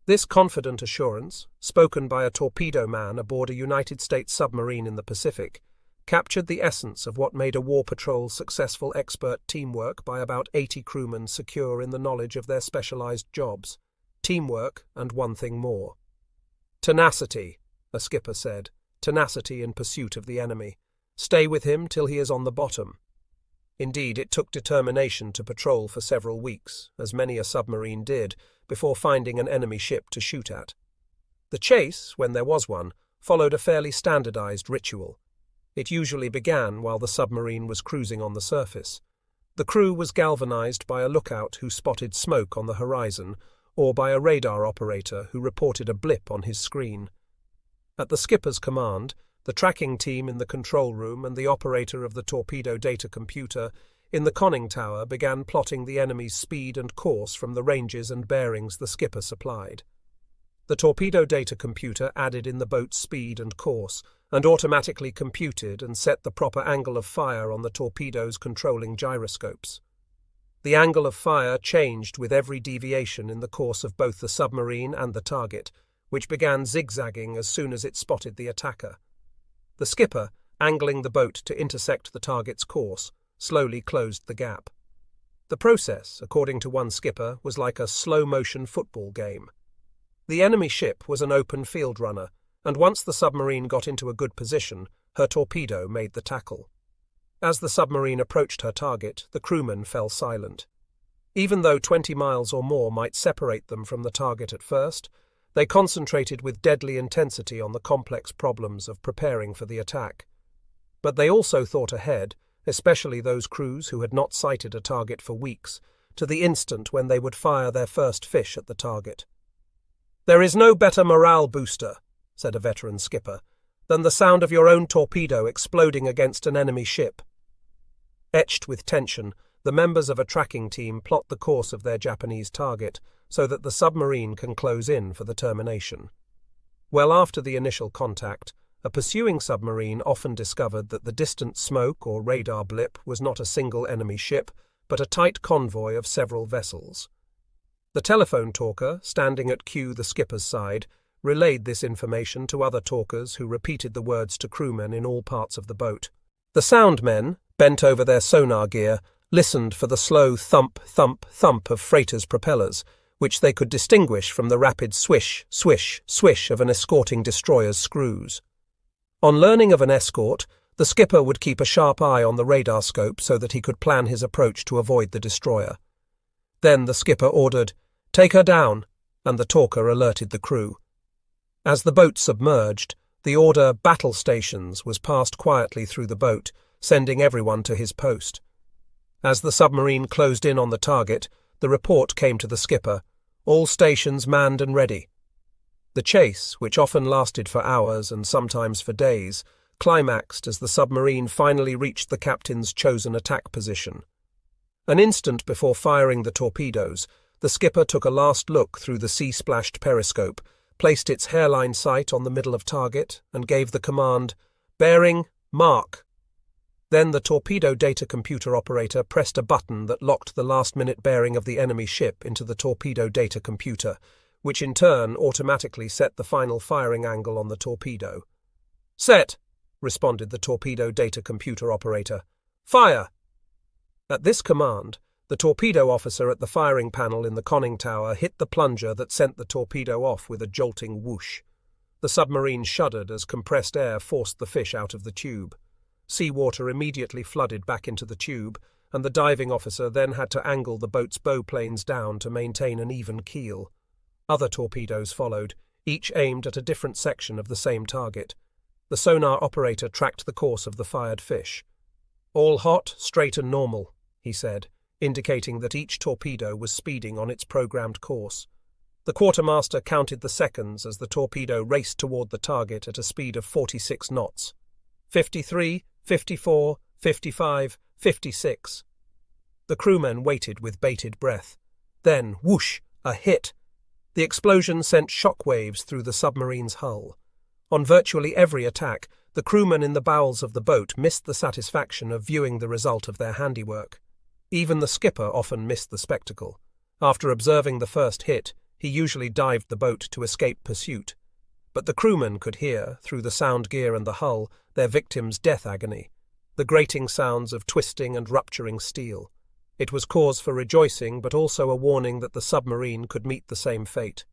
This confident assurance, spoken by a torpedo man aboard a United States submarine in the Pacific, captured the essence of what made a war patrol's successful expert teamwork by about 80 crewmen secure in the knowledge of their specialized jobs. Teamwork and one thing more. Tenacity, a skipper said. Tenacity in pursuit of the enemy. Stay with him till he is on the bottom. Indeed, it took determination to patrol for several weeks, as many a submarine did, before finding an enemy ship to shoot at. The chase, when there was one, followed a fairly standardized ritual. It usually began while the submarine was cruising on the surface. The crew was galvanized by a lookout who spotted smoke on the horizon, or by a radar operator who reported a blip on his screen. At the skipper's command, the tracking team in the control room and the operator of the torpedo data computer in the conning tower began plotting the enemy's speed and course from the ranges and bearings the skipper supplied. The torpedo data computer added in the boat's speed and course, and automatically computed and set the proper angle of fire on the torpedo's controlling gyroscopes. The angle of fire changed with every deviation in the course of both the submarine and the target, which began zigzagging as soon as it spotted the attacker. The skipper, angling the boat to intersect the target's course, slowly closed the gap. The process, according to one skipper, was like a slow-motion football game. The enemy ship was an open field runner, and once the submarine got into a good position, her torpedo made the tackle. As the submarine approached her target, the crewmen fell silent. Even though 20 miles or more might separate them from the target at first, they concentrated with deadly intensity on the complex problems of preparing for the attack. But they also thought ahead, especially those crews who had not sighted a target for weeks, to the instant when they would fire their first fish at the target. "There is no better morale booster," said a veteran skipper, "than the sound of your own torpedo exploding against an enemy ship." Etched with tension, the members of a tracking team plot the course of their Japanese target so that the submarine can close in for the termination. Well after the initial contact, a pursuing submarine often discovered that the distant smoke or radar blip was not a single enemy ship, but a tight convoy of several vessels. The telephone talker, standing at Q the skipper's side, relayed this information to other talkers who repeated the words to crewmen in all parts of the boat. The sound men, bent over their sonar gear, listened for the slow thump, thump, thump of freighters' propellers, which they could distinguish from the rapid swish, swish, swish of an escorting destroyer's screws. On learning of an escort, the skipper would keep a sharp eye on the radar scope so that he could plan his approach to avoid the destroyer. Then the skipper ordered, "Take her down," and the talker alerted the crew. As the boat submerged, the order "Battle Stations" was passed quietly through the boat, sending everyone to his post. As the submarine closed in on the target, the report came to the skipper, "All stations manned and ready." The chase, which often lasted for hours and sometimes for days, climaxed as the submarine finally reached the captain's chosen attack position. An instant before firing the torpedoes, the skipper took a last look through the sea-splashed periscope, placed its hairline sight on the middle of target, and gave the command, "Bearing, mark." Then the torpedo data computer operator pressed a button that locked the last-minute bearing of the enemy ship into the torpedo data computer, which in turn automatically set the final firing angle on the torpedo. "Set," responded the torpedo data computer operator. "Fire." At this command, the torpedo officer at the firing panel in the conning tower hit the plunger that sent the torpedo off with a jolting whoosh. The submarine shuddered as compressed air forced the fish out of the tube. Seawater immediately flooded back into the tube, and the diving officer then had to angle the boat's bowplanes down to maintain an even keel. Other torpedoes followed, each aimed at a different section of the same target. The sonar operator tracked the course of the fired fish. "All hot, straight and normal," he said, indicating that each torpedo was speeding on its programmed course. The quartermaster counted the seconds as the torpedo raced toward the target at a speed of 46 knots. 53, 54, 55, 56. The crewmen waited with bated breath. Then, whoosh, a hit. The explosion sent shock waves through the submarine's hull. On virtually every attack, the crewmen in the bowels of the boat missed the satisfaction of viewing the result of their handiwork. Even the skipper often missed the spectacle. After observing the first hit, He usually dived the boat to escape pursuit. But the crewmen could hear, through the sound gear and the hull, their victim's death agony, the grating sounds of twisting and rupturing steel. It was cause for rejoicing, but also a warning that the submarine could meet the same fate.